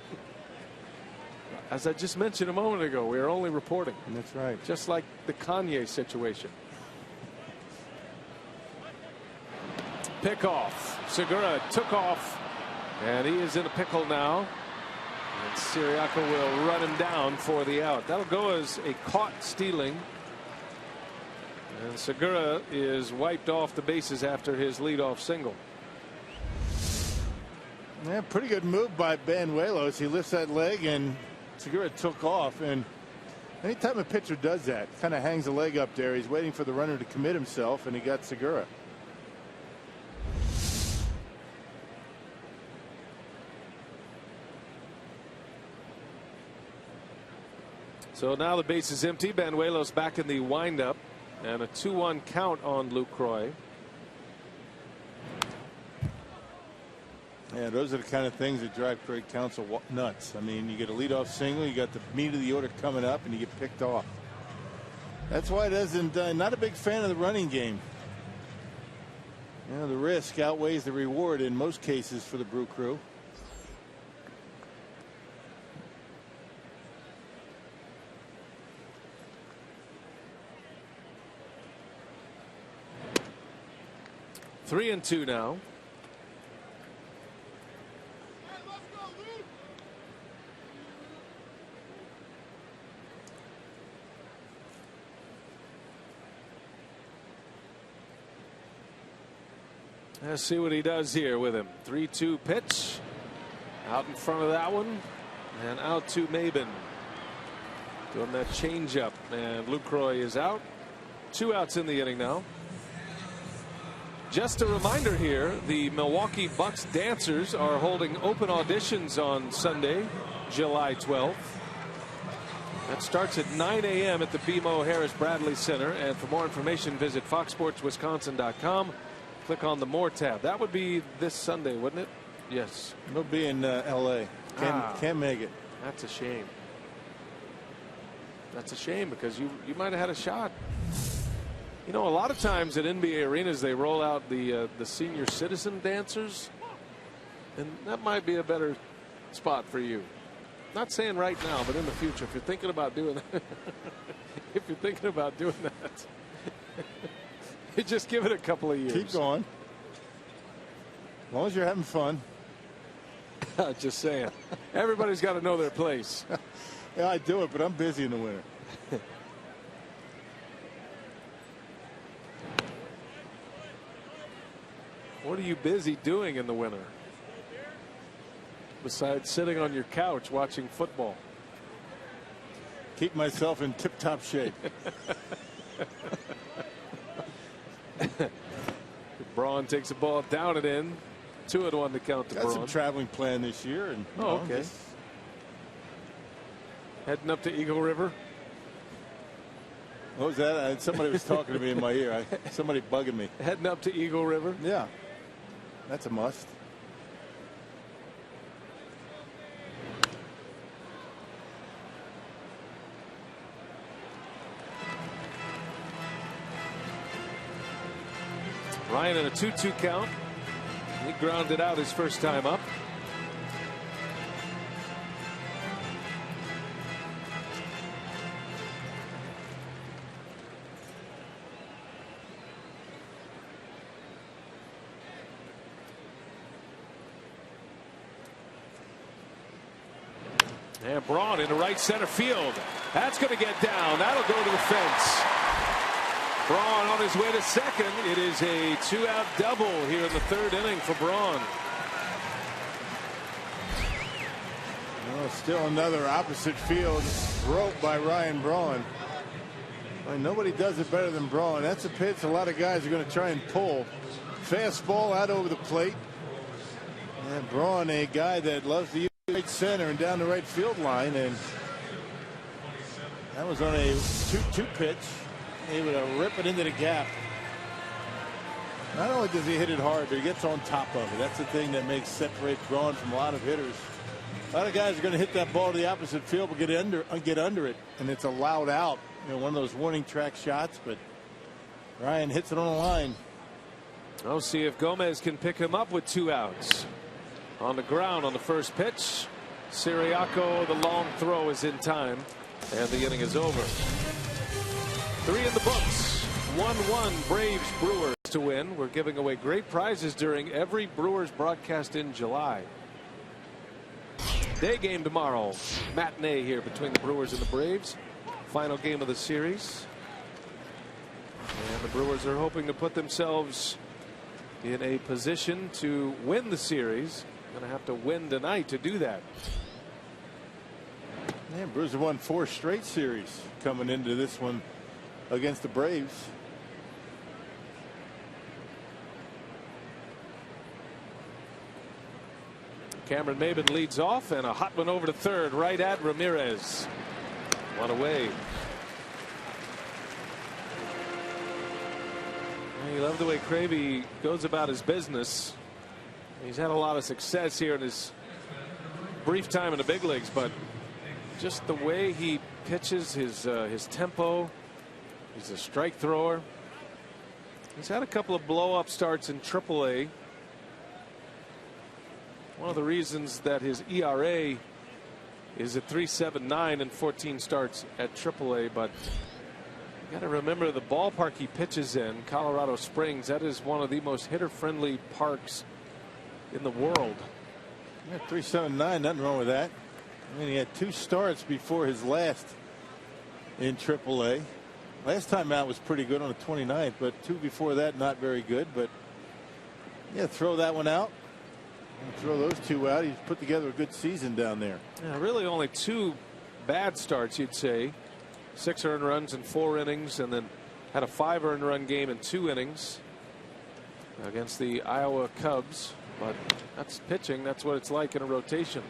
As I just mentioned a moment ago, we are only reporting. That's right. Just like the Kanye situation. Pickoff. Segura took off, and he is in a pickle now. And Siriaco will run him down for the out. That'll go as a caught stealing. And Segura is wiped off the bases after his leadoff single. Yeah, pretty good move by Banuelos. He lifts that leg, and Segura took off. And anytime a pitcher does that, kind of hangs a leg up there, he's waiting for the runner to commit himself, and he got Segura. So now the base is empty. Banuelos back in the windup, and a 2-1 count on Lucroy. Yeah, those are the kind of things that drive Craig Counsell nuts. I mean, you get a leadoff single, you got the meat of the order coming up, and you get picked off. That's why he doesn't. Not a big fan of the running game. The risk outweighs the reward in most cases for the Brew Crew. Three and two now. Let's see what he does here with him. 3-2 pitch. Out in front of that one. And out to Maben. Doing that changeup. And Lucroy is out. 2 outs in the inning now. Just a reminder here, the Milwaukee Bucks dancers are holding open auditions on Sunday, July 12th. That starts at 9 a.m. at the BMO Harris Bradley Center. And for more information, visit foxsportswisconsin.com. Click on the More tab. That would be this Sunday, wouldn't it? Yes. It'll be in L.A. Can't make it. That's a shame. That's a shame because you might have had a shot. You know, a lot of times at NBA arenas they roll out the senior citizen dancers, and that might be a better spot for you. Not saying right now, but in the future, if you're thinking about doing that, if you're thinking about doing that, you just give it a couple of years. Keep going. As long as you're having fun. Just saying. Everybody's got to know their place. Yeah, I do it, but I'm busy in the winter. What are you busy doing in the winter? Besides sitting on your couch watching football. Keep myself in tip-top shape. Braun takes the ball down and in. 2-1 to count to Got Braun. some traveling plan this year. And, okay. Heading up to Eagle River. What was that? Somebody was talking to me in my ear. Somebody bugging me. Heading up to Eagle River. Yeah. That's a must. Ryan in a 2-2 count. He grounded out his first time up. And Braun into right center field. That's going to get down. That'll go to the fence. Braun on his way to second. It is a 2-out double here in the 3rd inning for Braun. Well, still another opposite field rope by Ryan Braun. I mean, nobody does it better than Braun. That's a pitch a lot of guys are going to try and pull. Fastball out over the plate. And Braun, a guy that loves to use right center and down the right field line, and that was on a 2-2 pitch. Able to rip it into the gap. Not only does he hit it hard, but he gets on top of it. That's the thing that separates Braun from a lot of hitters. A lot of guys are going to hit that ball to the opposite field, but get under it, and it's a loud out. You know, one of those warning track shots, but Ryan hits it on the line. I'll see if Gomez can pick him up with 2 outs. On the ground on the first pitch. Siriaco, the long throw is in time, and the inning is over. 3 in the books. 1-1 Braves Brewers to win. We're giving away great prizes during every Brewers broadcast in July. Day game tomorrow. Matinee here between the Brewers and the Braves. Final game of the series. And the Brewers are hoping to put themselves in a position to win the series. Going to have to win tonight to do that. Yeah, Brewers have won 4 straight series coming into this one against the Braves. Cameron Maben leads off, and a hot one over to third, right at Ramirez. One away. You love the way Cravey goes about his business. He's had a lot of success here in his brief time in the big leagues, but just the way he pitches, his tempo. He's a strike thrower. He's had a couple of blow-up starts in AAA. One of the reasons that his ERA is at 3.79 in 14 starts at AAA, but you got to remember the ballpark he pitches in, Colorado Springs, that is one of the most hitter-friendly parks in the world. Yeah, 3.79, nothing wrong with that. I mean, he had 2 starts before his last in AAA. Last time out was pretty good on the 29th, but 2 before that not very good. But Yeah, throw that one out. Throw those two out. He's put together a good season down there. Yeah, really only 2 bad starts, you'd say. 6 earned runs in 4 innings, and then had a 5 earned run game in 2 innings against the Iowa Cubs. But that's pitching. That's what it's like in a rotation.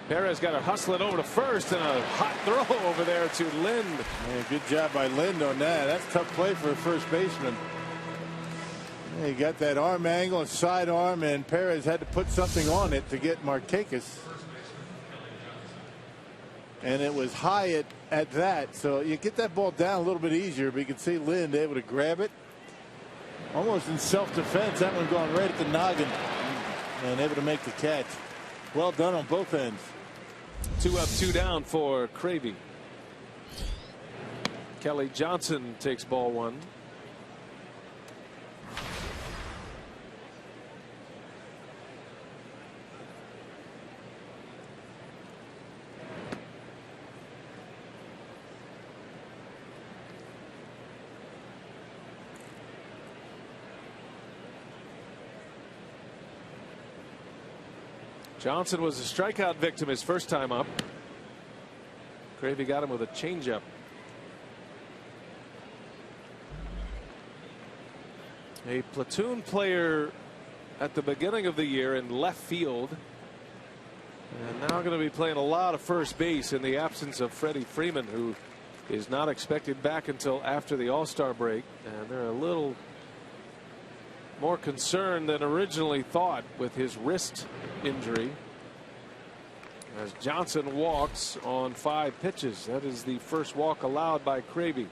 Perez got to hustle it over to first, and a hot throw over there to Lind. Yeah, good job by Lind on that. That's a tough play for a first baseman. He got that arm angle and sidearm, and Perez had to put something on it to get Markakis. And it was high at that, so you get that ball down a little bit easier, but you can see Lind able to grab it. Almost in self-defense, that one going right at the noggin and able to make the catch. Well done on both ends. 2 up, 2 down for Cravey. Kelly Johnson takes ball 1. Johnson was a strikeout victim his first time up. Cravey got him with a changeup. A platoon player at the beginning of the year in left field, and now going to be playing a lot of first base in the absence of Freddie Freeman, who is not expected back until after the All-Star break, and they're a little more concerned than originally thought with his wrist injury, as Johnson walks on 5 pitches. That is the first walk allowed by Cravey.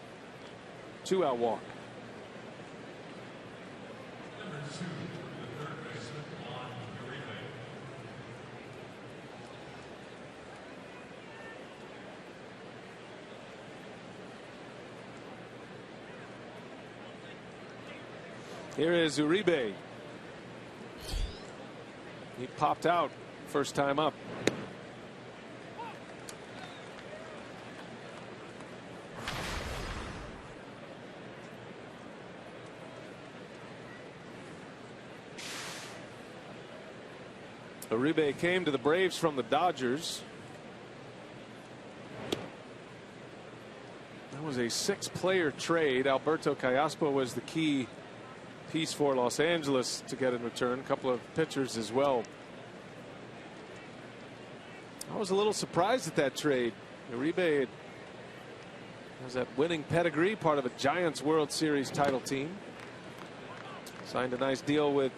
2-out walk. Here is Uribe. He popped out first time up. Uribe came to the Braves from the Dodgers. That was a 6-player trade. Alberto Callaspo was the key piece for Los Angeles to get in return. A couple of pitchers as well. I was a little surprised at that trade. Uribe has that winning pedigree, part of a Giants World Series title team. Signed a nice deal with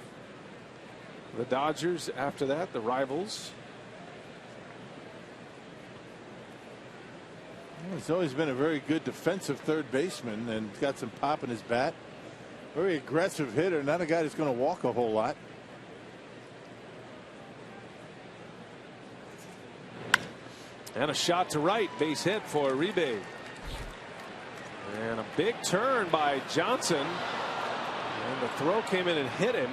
the Dodgers after that, the rivals. He's always been a very good defensive third baseman and got some pop in his bat. Very aggressive hitter, not a guy that's going to walk a whole lot. And a shot to right, base hit for Uribe. And a big turn by Johnson. And the throw came in and hit him.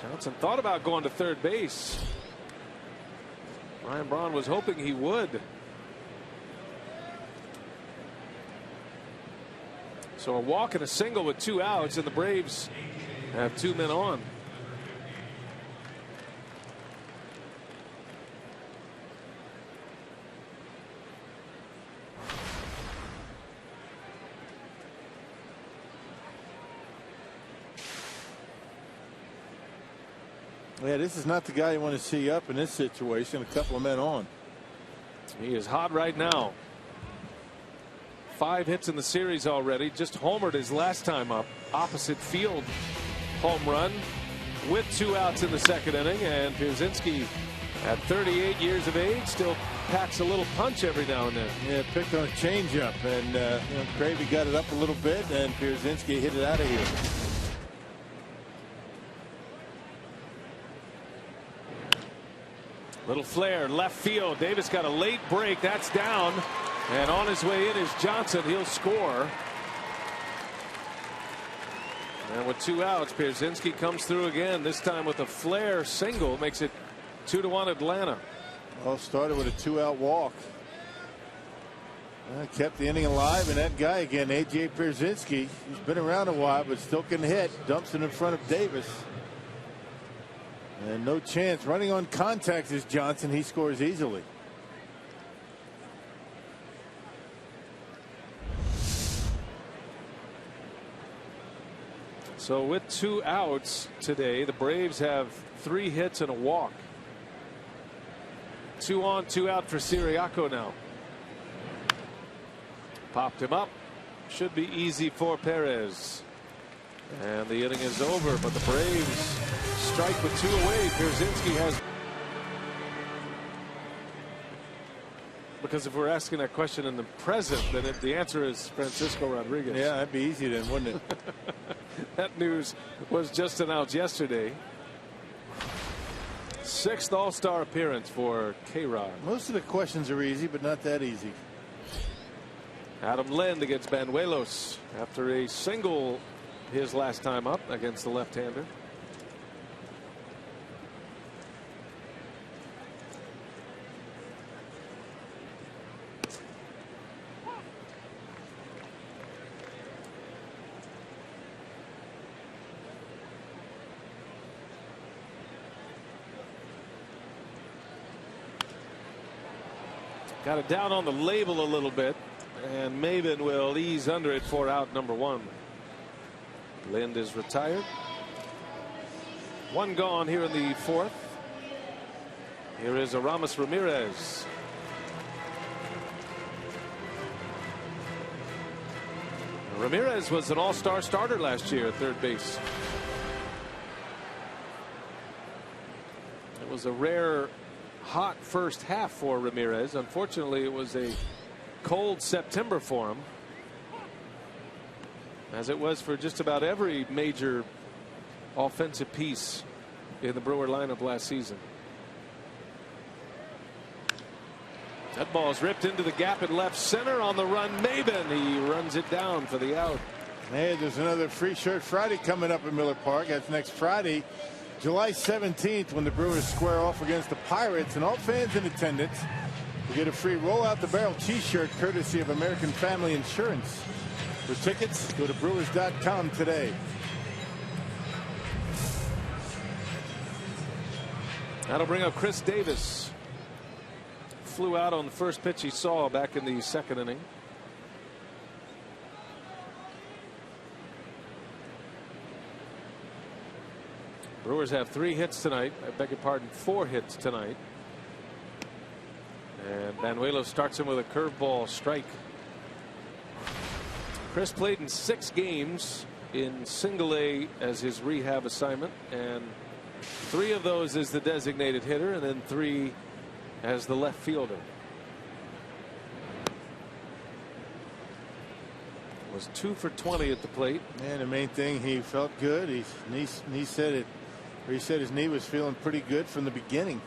Johnson thought about going to third base. Ryan Braun was hoping he would. So a walk and a single with 2 outs, and the Braves have 2 men on. Yeah, this is not the guy you want to see up in this situation. A couple of men on. He is hot right now. 5 hits in the series already. Just homered his last time up. Opposite field home run with 2 outs in the second inning. And Pierzynski, at 38 years of age, still packs a little punch every now and then. Yeah, picked on a changeup, and Cravey got it up a little bit, and Pierzynski hit it out of here. Little flare left field. Davis got a late break. That's down. And on his way in is Johnson. He'll score. And with 2 outs, Pierzynski comes through again, this time with a flare single. Makes it 2-1 Atlanta. Well, started with a 2-out walk. Kept the inning alive, and that guy again, A.J. Pierzynski, he's been around a while, but still can hit. Dumps it in front of Davis. And no chance. Running on contact is Johnson. He scores easily. So with 2 outs today, the Braves have 3 hits and a walk. 2 on, 2 out for Siriaco now. Popped him up. Should be easy for Perez. And the inning is over, but the Braves strike with 2 away. Pierzynski has. Because if we're asking that question in the present, then the answer is Francisco Rodriguez. Yeah, that'd be easy then, wouldn't it? That news was just announced yesterday. 6th All-Star appearance for K-Rod. Most of the questions are easy, but not that easy. Adam Lind against Banuelos after a single his last time up against the left-hander. Got it down on the label a little bit, and Maben will ease under it for out number 1. Lind is retired. 1 gone here in the 4th. Here is Aramis Ramirez. Ramirez was an all-star starter last year at third base. It was a rare hot first half for Ramirez. Unfortunately, it was a cold September for him, as it was for just about every major offensive piece in the Brewer lineup last season. That ball is ripped into the gap in left center. On the run, Maben. He runs it down for the out. Hey, there's another Free Shirt Friday coming up in Miller Park. That's next Friday, July 17th, when the Brewers square off against the Pirates, and all fans in attendance will get a free Roll Out the Barrel t-shirt courtesy of American Family Insurance. For tickets, go to Brewers.com today. That'll bring up Chris Davis. Flew out on the first pitch he saw back in the 2nd inning. Brewers have 3 hits tonight. I beg your pardon, 4 hits tonight. And Banuelos starts him with a curveball strike. Chris played in 6 games in Single A as his rehab assignment, and 3 of those as the designated hitter, and then 3 as the left fielder. Was 2 for 20 at the plate. And the main thing, he felt good. He said it. He said his knee was feeling pretty good from the beginning.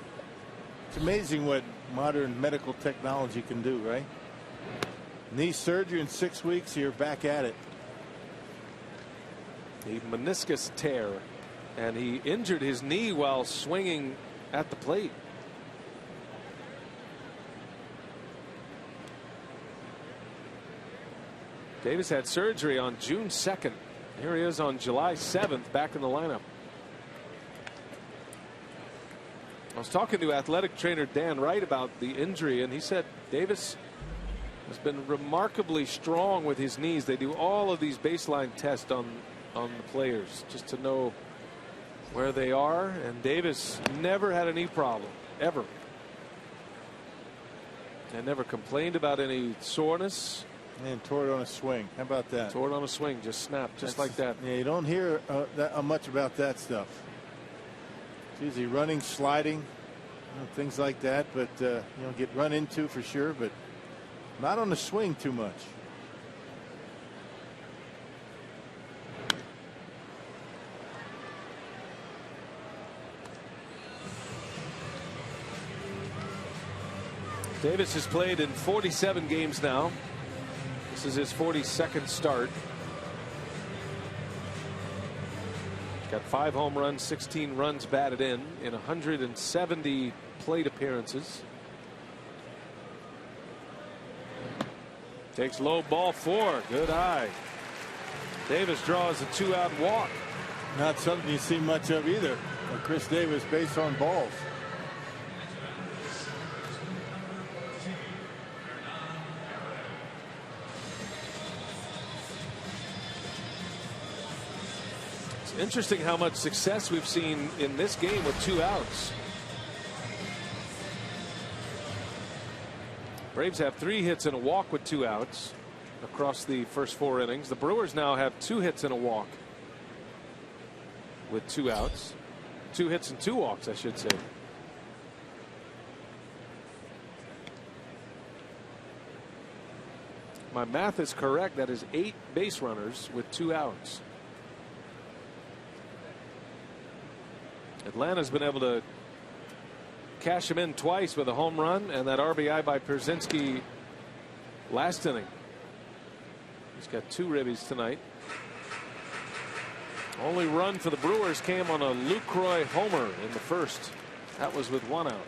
It's amazing what modern medical technology can do, right? Knee surgery in 6 weeks, you're back at it. The meniscus tear, and he injured his knee while swinging at the plate. Davis had surgery on June 2nd. Here he is on July 7th, back in the lineup. I was talking to athletic trainer Dan Wright about the injury, and he said Davis has been remarkably strong with his knees. They do all of these baseline tests on the players just to know where they are, and Davis never had a knee problem, ever. And never complained about any soreness. And tore it on a swing. How about that? Tore it on a swing, just snapped, just like that. Yeah, you don't hear much about that stuff. It's usually running, sliding, things like that, but get run into for sure, but not on the swing too much. Davis has played in 47 games now. This is his 42nd start. Got 5 home runs, 16 runs batted in 170 plate appearances. Takes low, ball 4. Good eye. Davis draws a 2-out walk. Not something you see much of either. Chris Davis base on balls. It's interesting how much success we've seen in this game with 2 outs. Braves have 3 hits and a walk with 2 outs across the first 4 innings. The Brewers now have 2 hits and a walk with 2 outs. 2 hits and 2 walks, I should say. My math is correct. That is 8 base runners with 2 outs. Atlanta's been able to cash him in twice with a home run and that RBI by Pierzynski last inning. He's got 2 ribbies tonight. Only run for the Brewers came on a Lucroy homer in the first. That was with 1 out.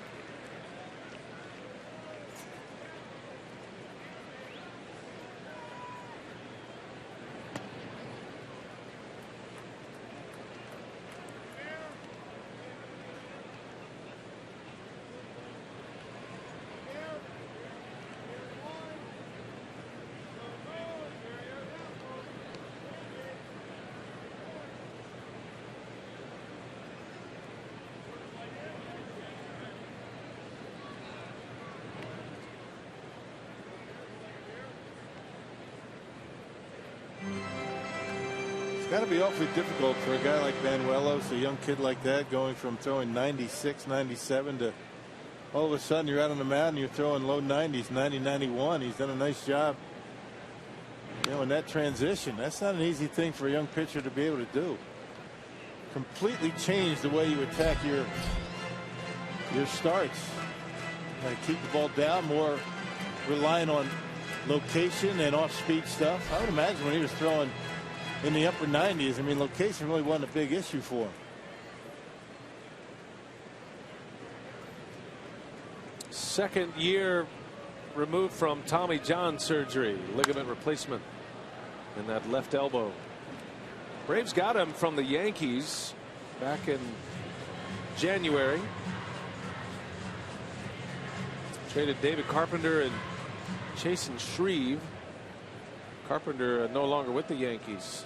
It's got to be awfully difficult for a guy like Banuelos, a young kid like that, going from throwing 96, 97 to all of a sudden you're out on the mound and you're throwing low 90s, 90, 91. He's done a nice job, you know, in that transition. That's not an easy thing for a young pitcher to be able to do. Completely change the way you attack your starts. Keep the ball down, more relying on location and off-speed stuff. I would imagine when he was throwing in the upper 90s, I mean, location really wasn't a big issue for him. Second year removed from Tommy John surgery, ligament replacement in that left elbow. Braves got him from the Yankees back in January. Traded David Carpenter and Chasen Shreve. Carpenter no longer with the Yankees.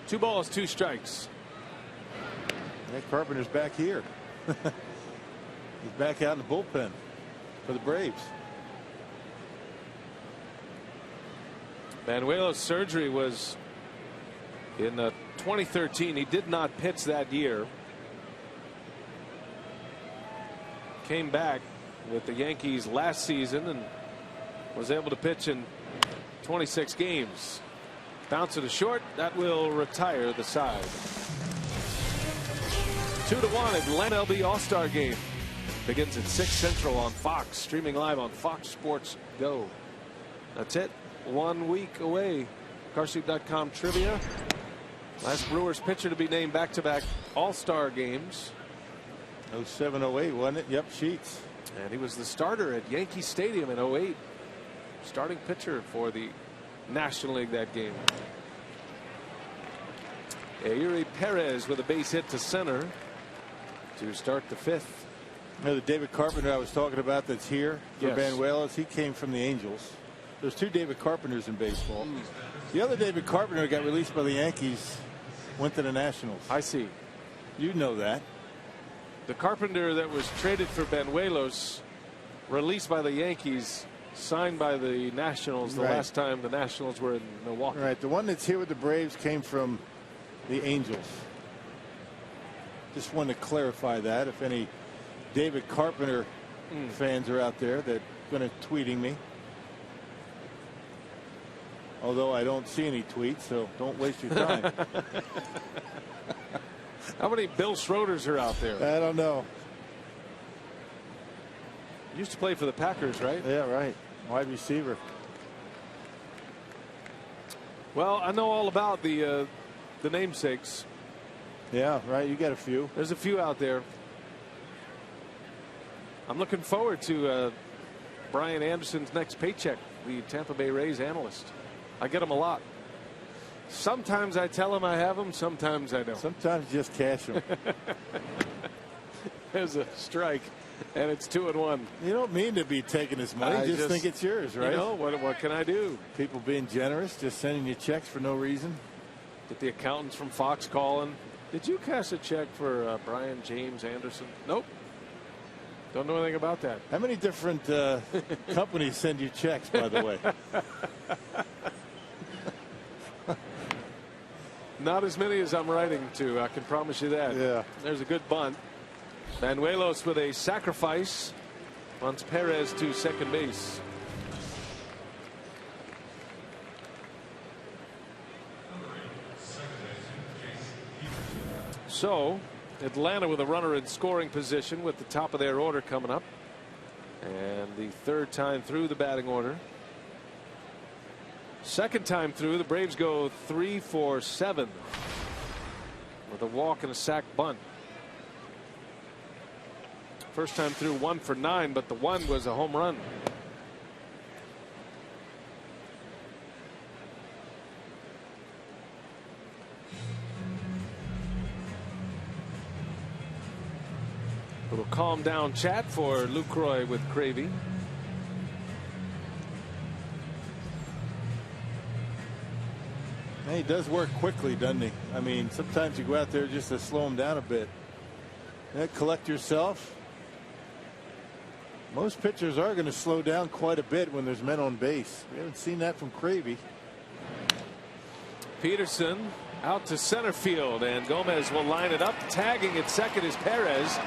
Two balls, 2 strikes. Nick Carpenter's back here. He's back out in the bullpen for the Braves. Banuelos' surgery was in 2013. He did not pitch that year. Came back with the Yankees last season and was able to pitch in 26 games. Bounce it to short. That will retire the side. 2-1 Atlanta MLB All-Star Game begins at 6 Central on Fox, streaming live on Fox Sports Go. That's it. 1 week away. Carsheet.com trivia. Last Brewers pitcher to be named back-to-back All-Star games. 07-08, wasn't it? Yep, Sheets. And he was the starter at Yankee Stadium in 08. Starting pitcher for the National League that game. Eury Perez with a base hit to center to start the 5th. You know, the David Carpenter I was talking about that's here for Yes. Banuelos, he came from the Angels. There's 2 David Carpenters in baseball. The other David Carpenter got released by the Yankees, went to the Nationals. I see. You know that. The Carpenter that was traded for Banuelos, released by the Yankees, signed by the Nationals the Right. last time the Nationals were in Milwaukee. Right. The one that's here with the Braves came from the Angels. Just wanted to clarify that. If any David Carpenter fans are out there that are going to tweeting me. Although I don't see any tweets, so don't waste your time. How many Bill Schroeders are out there? I don't know. Used to play for the Packers, right? Yeah, right. Wide receiver. Well, I know all about the namesakes. Yeah, right. You got a few. There's a few out there. I'm looking forward to Brian Anderson's next paycheck, the Tampa Bay Rays analyst. I get him a lot. Sometimes I tell him I have him, sometimes I don't. Sometimes just cash him. There's a strike, and it's 2-1. You don't mean to be taking his money. I just think it's yours, right? You know, what can I do? People being generous, just sending you checks for no reason. Get the accountants from Fox calling. Did you cash a check for Brian James Anderson? Nope. Don't know anything about that. How many different companies send you checks, by the way? Not as many as I'm writing to. I can promise you that. Yeah. There's a good bunt. Banuelos with a sacrifice. Bunts Perez to second base. So Atlanta with a runner in scoring position with the top of their order coming up. And the third time through the batting order. Second time through, the Braves go 3 for 7 with a walk and a sac bunt. First time through 1 for 9, but the one was a home run. A little calm down chat for Lucroy with Cravey. He does work quickly, doesn't he? I mean, sometimes you go out there just to slow him down a bit. Collect yourself. Most pitchers are going to slow down quite a bit when there's men on base. We haven't seen that from Cravey. Peterson out to center field, and Gomez will line it up. Tagging at second is Perez,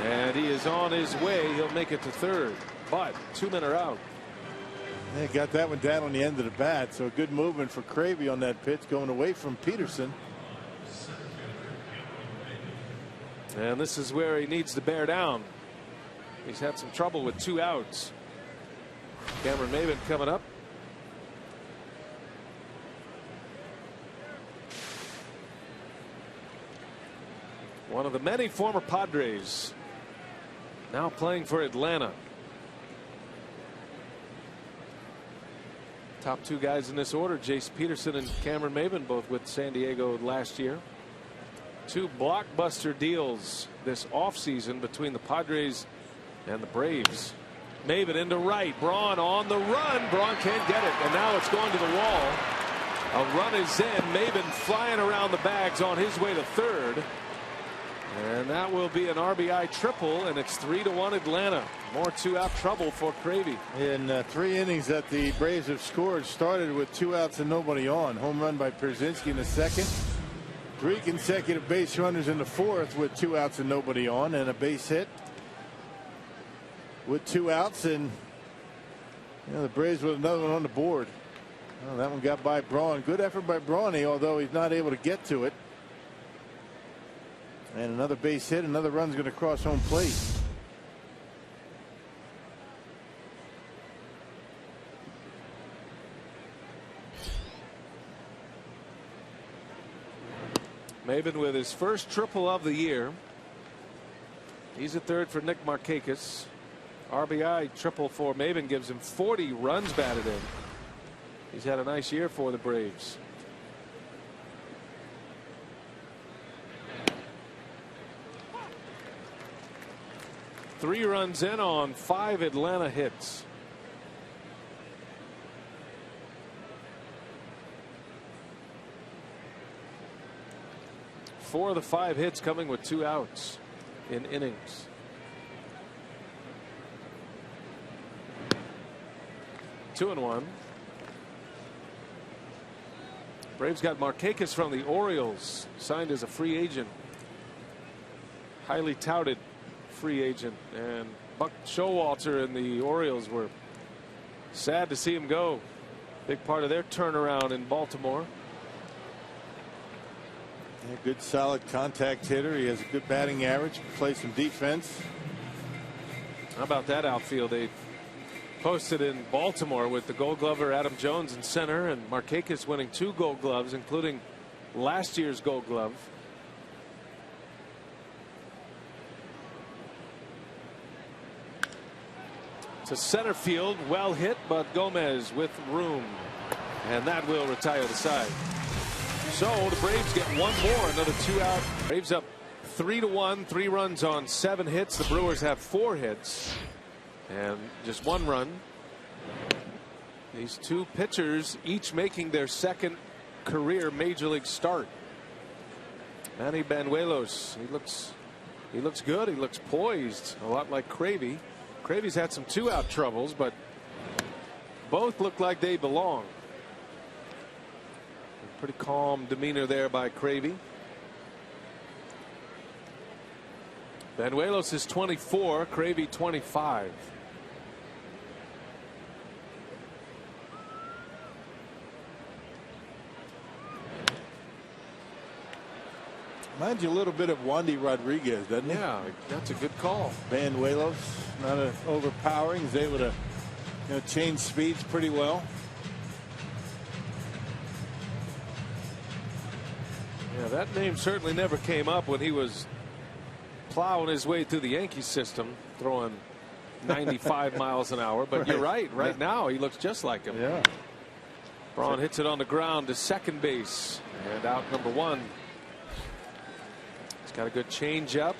and he is on his way. He'll make it to third, but 2 men are out. Yeah, got that one down on the end of the bat, so a good movement for Cravey on that pitch, going away from Peterson. And this is where he needs to bear down. He's had some trouble with 2 outs. Cameron Maybin coming up. One of the many former Padres now playing for Atlanta. Top 2 guys in this order, Jace Peterson and Cameron Maybin, both with San Diego last year. 2 blockbuster deals this offseason between the Padres and the Braves. Maybin into right. Braun on the run. Braun can't get it, and now it's going to the wall. A run is in. Maybin flying around the bags on his way to third. And that will be an RBI triple, and it's 3-1 Atlanta. More 2-out trouble for Cravey. In 3 innings that the Braves have scored, started with 2 outs and nobody on. Home run by Pierzynski in the second. 3 consecutive base runners in the fourth with 2 outs and nobody on, and a base hit with 2 outs, and the Braves with another one on the board. Well, that one got by Braun. Good effort by Brawny, although he's not able to get to it. And another base hit. Another run's going to cross home plate. Maybin with his first triple of the year. He's at third for Nick Markakis. RBI triple for Maybin gives him 40 runs batted in. He's had a nice year for the Braves. Three runs in on 5 Atlanta hits. Four of the 5 hits coming with 2 outs in innings. 2-1. Braves got Markakis from the Orioles, signed as a free agent. Highly touted free agent, and Buck Showalter and the Orioles were sad to see him go. Big part of their turnaround in Baltimore. Yeah, good solid contact hitter. He has a good batting average. Plays some defense. How about that outfield? They posted in Baltimore with the Gold Glover Adam Jones in center, and Markakis winning 2 Gold Gloves, including last year's Gold Glove. to center field. Well hit, but Gomez with room. And that will retire the side. So the Braves get one more, another 2 out. Braves up 3-1, 3 runs on 7 hits. The Brewers have 4 hits and just 1 run. These 2 pitchers each making their second career major league start. Manny Banuelos, he looks good. He looks poised, a lot like Cravey. Cravey's had some 2 out troubles, but both look like they belong. Pretty calm demeanor there by Cravey. Banuelos is 24, Cravey 25. Reminds you a little bit of Wandy Rodriguez, doesn't it? Yeah, that's a good call. Banuelos, not overpowering. He's able to change speeds pretty well. Yeah, that name certainly never came up when he was plowing his way through the Yankee system, throwing 95 miles an hour. But you're right. Right now, he looks just like him. Yeah. Braun hits it on the ground to second base, and out number 1. He's got a good changeup,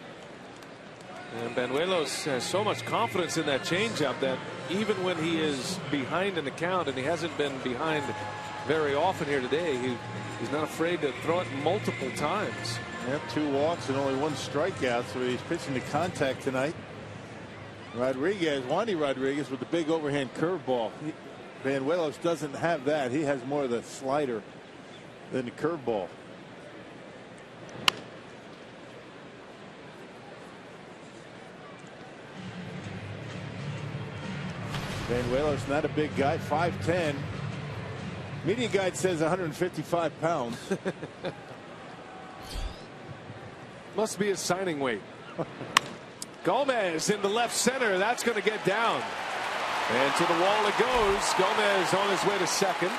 and Banuelos has so much confidence in that changeup that even when he is behind in the count, and he hasn't been behind very often here today, he's not afraid to throw it multiple times. Yep, 2 walks and only 1 strikeout, so he's pitching to contact tonight. Wandy Rodriguez with the big overhand curveball. Banuelos doesn't have that. He has more of the slider than the curveball. Banuelos not a big guy, 5'10". Media guide says 155 pounds. Must be his signing weight. Gomez into left center. That's going to get down. And to the wall it goes. Gomez on his way to second.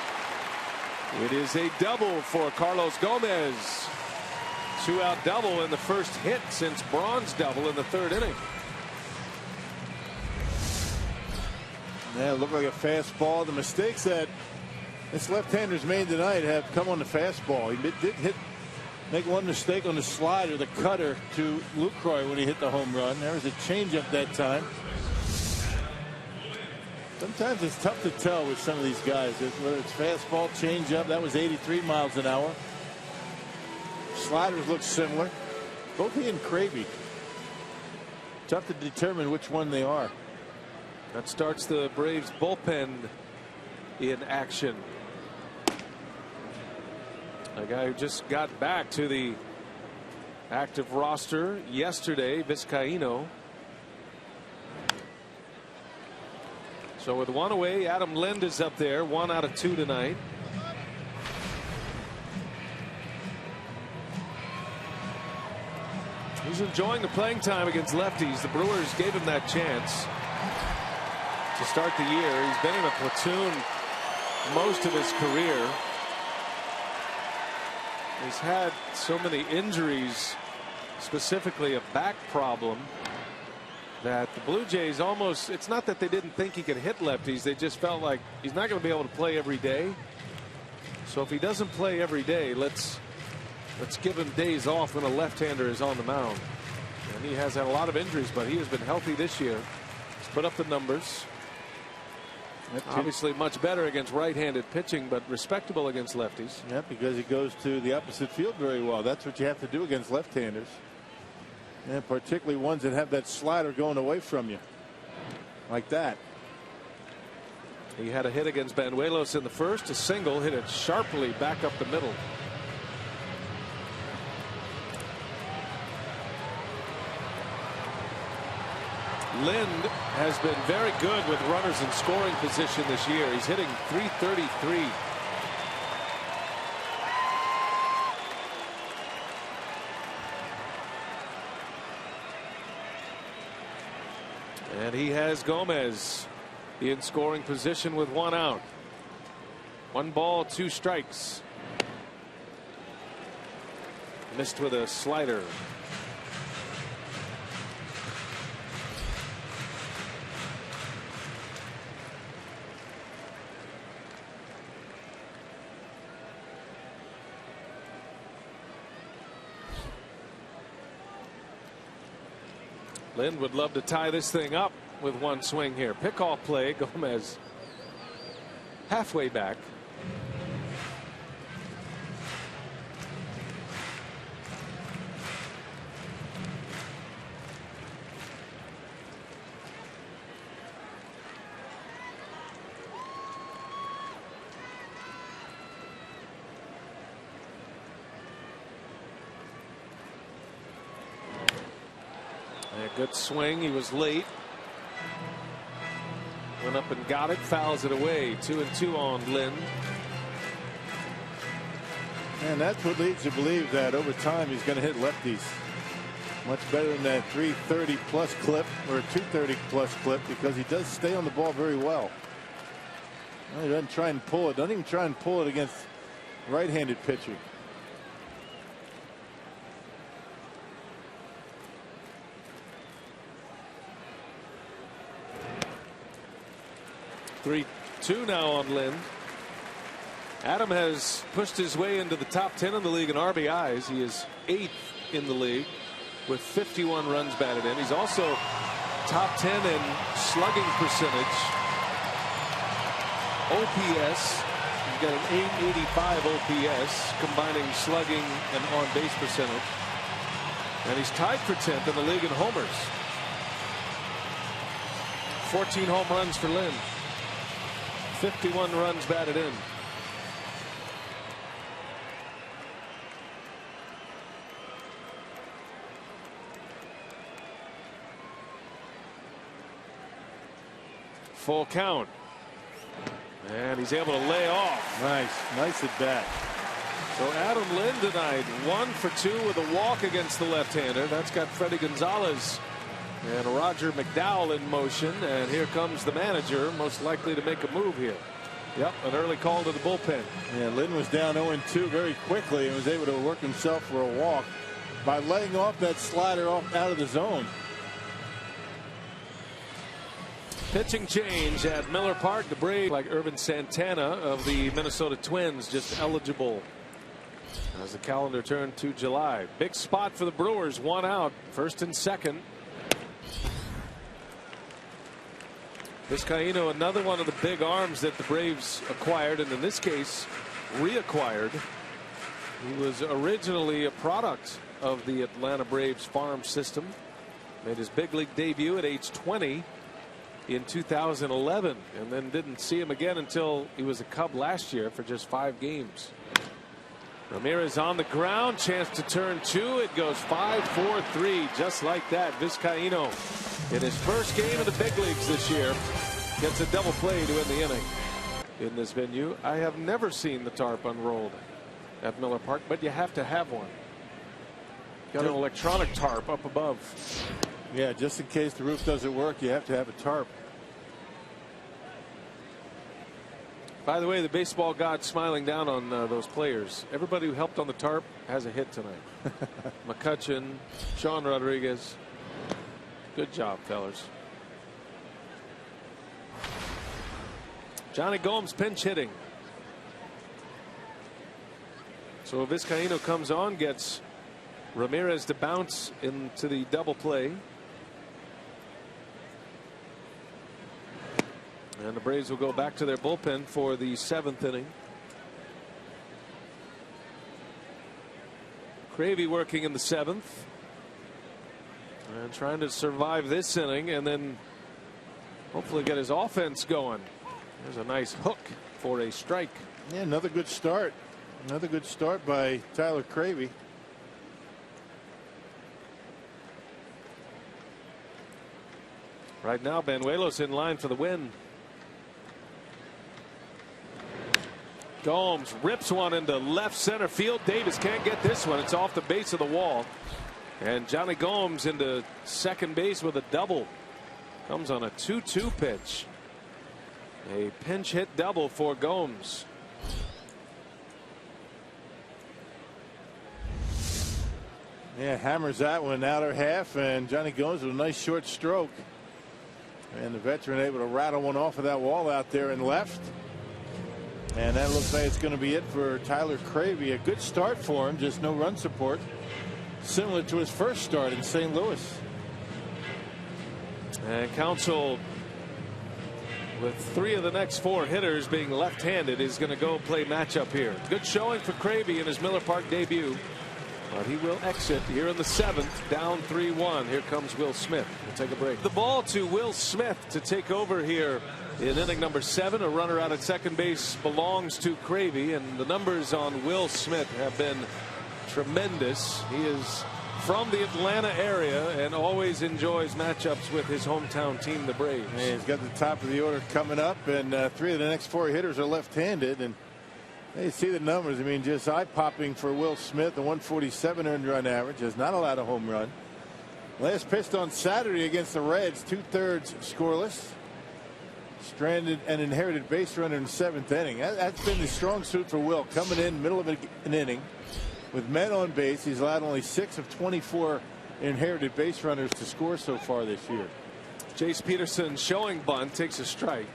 It is a double for Carlos Gomez. 2 out double in the first hit since Braun's double in the 3rd inning. Yeah, it looked like a fastball. The mistakes that this left-hander's made tonight have come on the fastball. He did make 1 mistake on the slider, the cutter to Lucroy when he hit the home run. There was a changeup that time. Sometimes it's tough to tell with some of these guys, whether it's fastball, changeup. That was 83 miles an hour. Sliders look similar. Both he and Cravey. Tough to determine which one they are. That starts the Braves bullpen in action. A guy who just got back to the active roster yesterday, Vizcaíno. So with 1 away, Adam Lind is up there, 1 out of 2 tonight. He's enjoying the playing time against lefties. The Brewers gave him that chance to start the year. He's been in a platoon most of his career. He's had so many injuries, specifically a back problem, that the Blue Jays almost, it's not that they didn't think he could hit lefties, they just felt like he's not going to be able to play every day. So if he doesn't play every day, let's give him days off when a left-hander is on the mound. And he has had a lot of injuries, but he has been healthy this year. He's put up the numbers. Obviously much better against right-handed pitching, but respectable against lefties. Yeah, because he goes to the opposite field very well. That's what you have to do against left-handers, and particularly ones that have that slider going away from you like that. He had a hit against Banuelos in the first, a single, hit it sharply back up the middle. Lind has been very good with runners in scoring position this year. He's hitting .333. And he has Gomez in scoring position with 1 out. 1 ball, 2 strikes. Missed with a slider. Lind would love to tie this thing up with one swing here. Pickoff play. Gomez halfway back. A good swing. He was late. Went up and got it. Fouls it away. 2-2 on Lind. And that's what leads you to believe that over time he's going to hit lefties. Much better than that 330 plus clip or a 230 plus clip, because he does stay on the ball very well. He doesn't try and pull it. Doesn't even try and pull it against right-handed pitcher. Three-2 now on Lind. Adam has pushed his way into the top 10 in the league in RBIs. He is 8th in the league with 51 runs batted in. He's also top 10 in slugging percentage. OPS. He's got an 885 OPS, combining slugging and on base percentage. And he's tied for 10th in the league in homers. 14 home runs for Lind. 51 runs batted in. Full count. And he's able to lay off. Nice at bat. So Adam Lind tonight 1 for 2 with a walk against the left-hander. That's got Freddie Gonzalez and Roger McDowell in motion. And here comes the manager, most likely to make a move here. Yep, an early call to the bullpen. Yeah, Lind was down 0-2 very quickly and was able to work himself for a walk by laying off that slider out of the zone. Pitching change at Miller Park. The Braves, like Irvin Santana of the Minnesota Twins, just eligible as the calendar turned to July. Big spot for the Brewers. 1 out, first and second. Vizcaíno, another one of the big arms that the Braves acquired, and in this case reacquired. He was originally a product of the Atlanta Braves farm system. Made his big league debut at age 20 in 2011, and then didn't see him again until he was a Cub last year for just 5 games. Ramirez on the ground, chance to turn 2. It goes 5-4-3, just like that. Vizcaíno, in his first game of the big leagues this year, gets a double play to end the inning. In this venue, I have never seen the tarp unrolled at Miller Park, but you have to have one. Got an electronic tarp up above. Yeah, just in case the roof doesn't work, you have to have a tarp. By the way, the baseball god smiling down on those players. Everybody who helped on the tarp has a hit tonight. McCutchen, Sean Rodriguez. Good job, fellas. Johnny Gomes pinch hitting. So Vizcaíno comes on, gets Ramirez to bounce into the double play. And the Braves will go back to their bullpen for the 7th inning. Cravey working in the 7th. And trying to survive this inning and then hopefully get his offense going. There's a nice hook for a strike. Yeah, another good start. Another good start by Tyler Cravey. Right now, Banuelos in line for the win. Gomes rips one into left center field. Davis can't get this one. It's off the base of the wall. And Johnny Gomes into second base with a double. Comes on a 2-2 pitch. A pinch hit double for Gomes. Yeah, hammers that one outer half, and Johnny Gomes with a nice short stroke. And the veteran able to rattle one off of that wall out there in left. And that looks like it's going to be it for Tyler Cravey. A good start for him, just no run support. Similar to his first start in St. Louis. And Counsell, with 3 of the next 4 hitters being left-handed, is going to go play matchup here. Good showing for Cravey in his Miller Park debut. But he will exit here in the 7th, down 3-1. Here comes Will Smith. We'll take a break. The ball to Will Smith to take over here in inning number 7. A runner out at second base belongs to Cravey, and the numbers on Will Smith have been tremendous. He is from the Atlanta area and always enjoys matchups with his hometown team, the Braves. And he's got the top of the order coming up, and 3 of the next 4 hitters are left-handed. And you see the numbers. I mean, just eye-popping for Will Smith. The 147 earned run average, has not allowed a home run. Last pitched on Saturday against the Reds, 2/3 scoreless. Stranded an inherited base runner in the 7th inning. That's been the strong suit for Will, coming in middle of an inning with men on base. He's allowed only 6 of 24 inherited base runners to score so far this year. Jace Peterson showing bunt, takes a strike.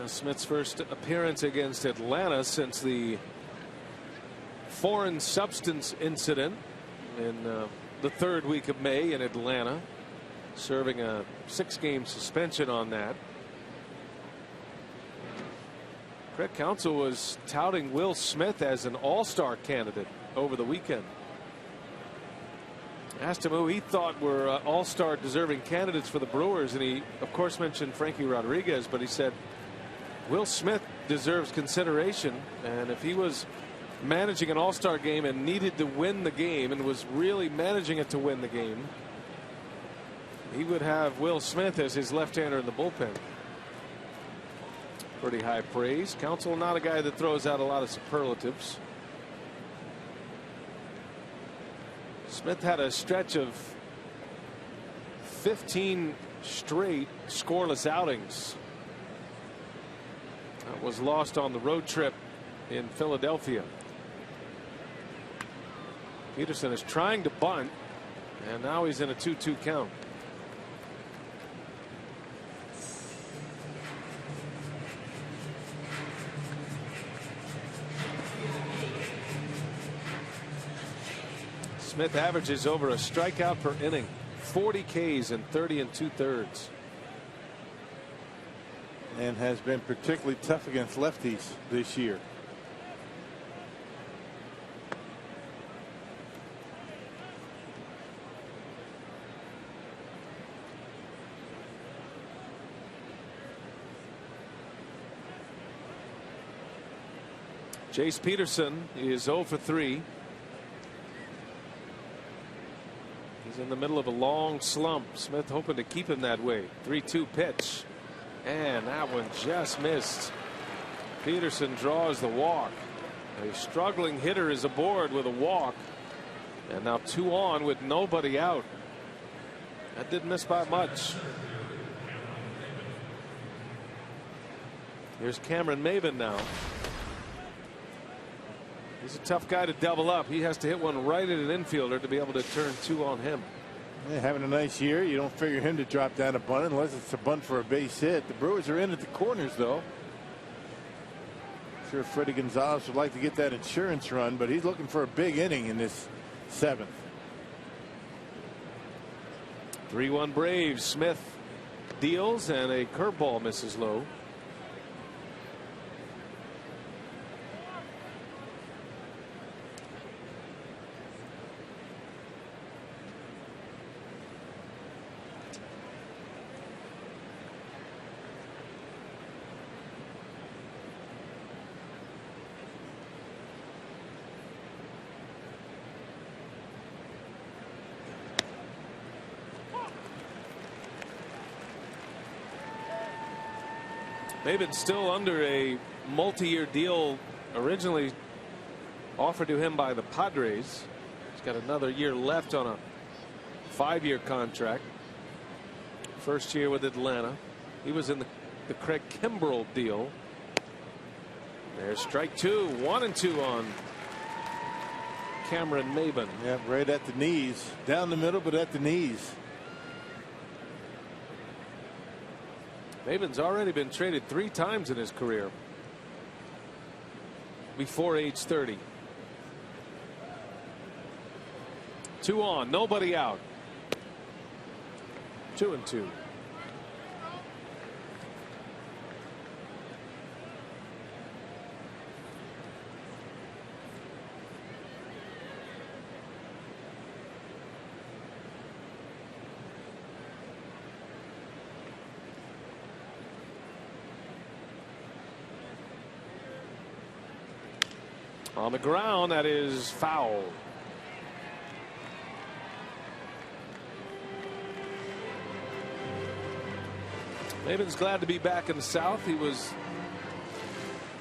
Smith's first appearance against Atlanta since the foreign substance incident in the 3rd week of May in Atlanta, serving a 6-game suspension on that. Craig Counsell was touting Will Smith as an all-star candidate over the weekend. Asked him who he thought were all-star deserving candidates for the Brewers, and he of course mentioned Frankie Rodriguez, but he said Will Smith deserves consideration, and if he was managing an all-star game and needed to win the game and was really managing it to win the game, he would have Will Smith as his left-hander in the bullpen. Pretty high praise. Counsell, not a guy that throws out a lot of superlatives. Smith had a stretch of 15 straight scoreless outings. That was lost on the road trip in Philadelphia. Peterson is trying to bunt, and now he's in a 2-2 count. Smith averages over a strikeout per inning, 40 Ks in 30 2/3. And has been particularly tough against lefties this year. Jace Peterson is 0 for 3. He's in the middle of a long slump. Smith hoping to keep him that way. 3-2 pitch. And that one just missed. Peterson draws the walk. A struggling hitter is aboard with a walk. And now 2 on with nobody out. That didn't miss by much. Here's Cameron Maybin now. He's a tough guy to double up. He has to hit one right at an infielder to be able to turn 2 on him. Yeah, having a nice year. You don't figure him to drop down a bunt unless it's a bunt for a base hit. The Brewers are in at the corners, though. I'm sure Freddie Gonzalez would like to get that insurance run, but he's looking for a big inning in this 7th. 3-1 Braves. Smith deals, and a curveball misses low. Maybin's still under a multi-year deal originally offered to him by the Padres. He's got another year left on a 5-year contract. First year with Atlanta. He was in the Craig Kimbrell deal. There's strike 2. 1-2 on Cameron Maybin. Yeah, right at the knees. Down the middle, but at the knees. Maybin's already been traded 3 times in his career before age 30. Two on, nobody out. 2-2. On the ground, that is foul. Maven's glad to be back in the South. He was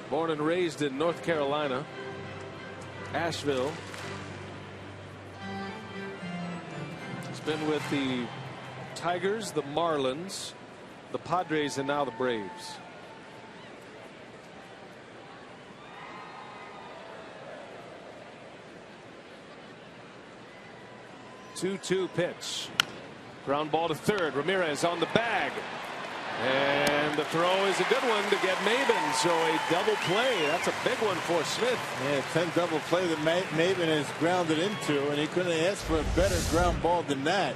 born and raised in North Carolina, Asheville. He's been with the Tigers, the Marlins, the Padres, and now the Braves. 2-2 pitch. Ground ball to third. Ramirez on the bag. And the throw is a good one to get Maven. So a double play. That's a big one for Smith. Yeah, 10 double play that Maven has grounded into, and he couldn't ask for a better ground ball than that.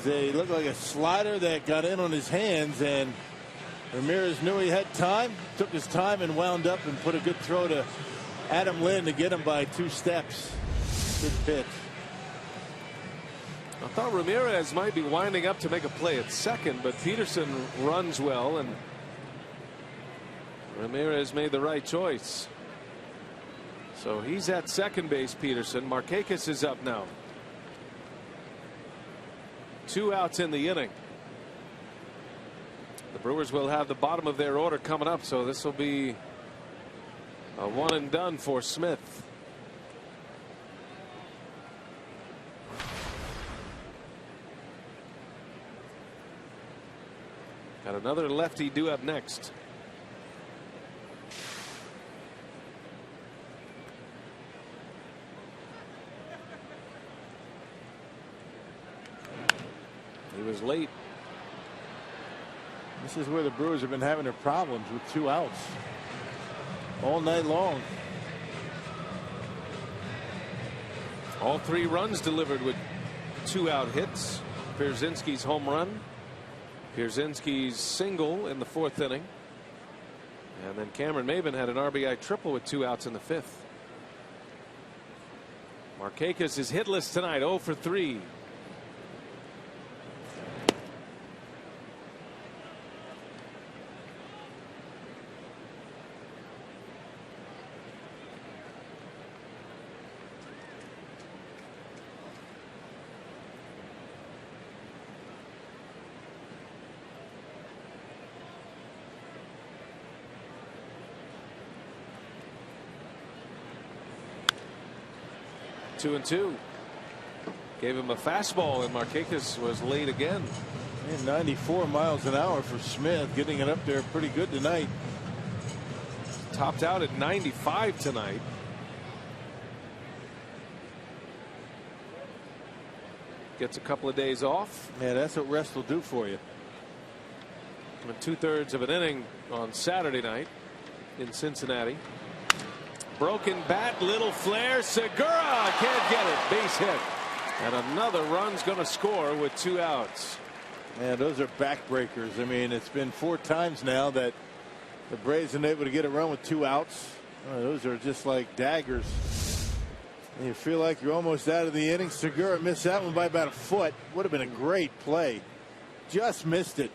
It looked like a slider that got in on his hands, and Ramirez knew he had time, took his time, and wound up and put a good throw to Adam Lynn to get him by 2 steps. Good pitch. I thought Ramirez might be winding up to make a play at second, but Peterson runs well, and Ramirez made the right choice. So he's at second base, Peterson. Markakis is up now. 2 outs in the inning. The Brewers will have the bottom of their order coming up, so this will be a one and done for Smith. Got another lefty due up next. He was late. This is where the Brewers have been having their problems, with 2 outs all night long. All 3 runs delivered with 2-out hits. Pierzynski's home run, Pierzynski's single in the 4th inning, and then Cameron Maven had an RBI triple with 2 outs in the 5th. Markakis is hitless tonight, 0 for 3. Two and 2. Gave him a fastball, and Markakis was late again. And 94 miles an hour for Smith, getting it up there pretty good tonight. Topped out at 95 tonight. Gets a couple of days off. Yeah, that's what rest will do for you. And 2/3 of an inning on Saturday night in Cincinnati. Broken bat, little flare. Segura can't get it. Base hit. And another run's going to score with 2 outs. Yeah, those are backbreakers. I mean, it's been 4 times now that the Braves have been able to get a run with 2 outs. Those are just like daggers. And you feel like you're almost out of the inning. Segura missed that one by about a foot. Would have been a great play. Just missed it.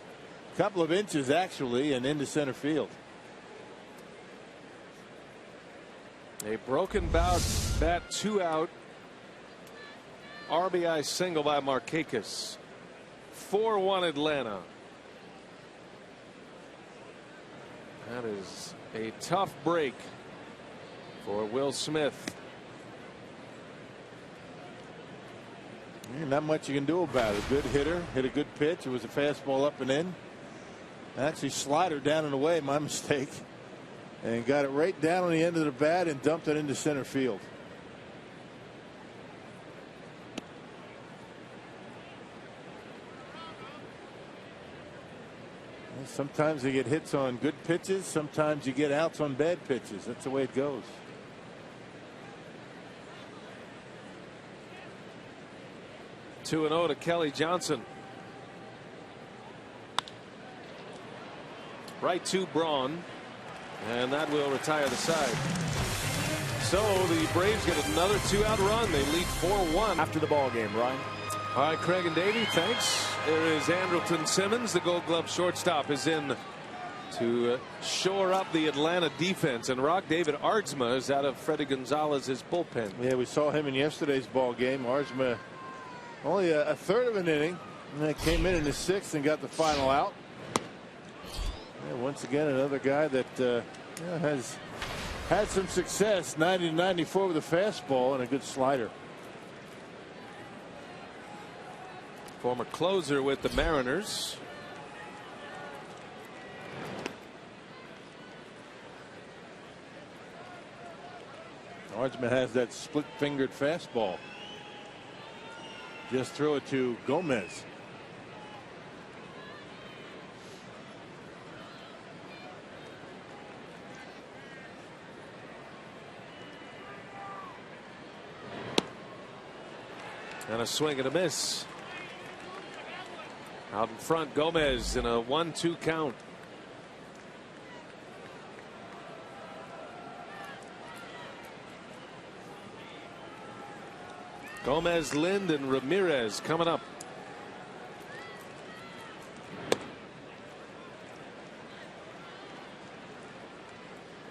A couple of inches, actually, and into center field. A broken bat, 2-out RBI single by Markakis. 4-1 Atlanta. That is a tough break for Will Smith. Not much you can do about it. Good hitter, hit a good pitch. It was a fastball up and in. Actually, slider down and away, my mistake. And got it right down on the end of the bat and dumped it into center field. Sometimes you get hits on good pitches. Sometimes you get outs on bad pitches. That's the way it goes. 2-0 to Kelly Johnson. Right to Braun, and that will retire the side. So the Braves get another 2-out run. They lead 4-1 after the ball game. Ryan. All right, Craig and Davey, thanks. There is Andrelton Simmons, the Gold Glove shortstop, is in to shore up the Atlanta defense, and David Aardsma is out of Freddie Gonzalez's bullpen. Yeah, we saw him in yesterday's ball game. Aardsma only a third of an inning, and then came in the 6th and got the final out. Yeah, once again, another guy that has had some success. 90-94 with a fastball and a good slider. Former closer with the Mariners. Aardsma has that split-fingered fastball. Just throw it to Gomez. And a swing and a miss. Out in front, Gomez in a 1-2 count. Gomez, Lind, and Ramirez coming up.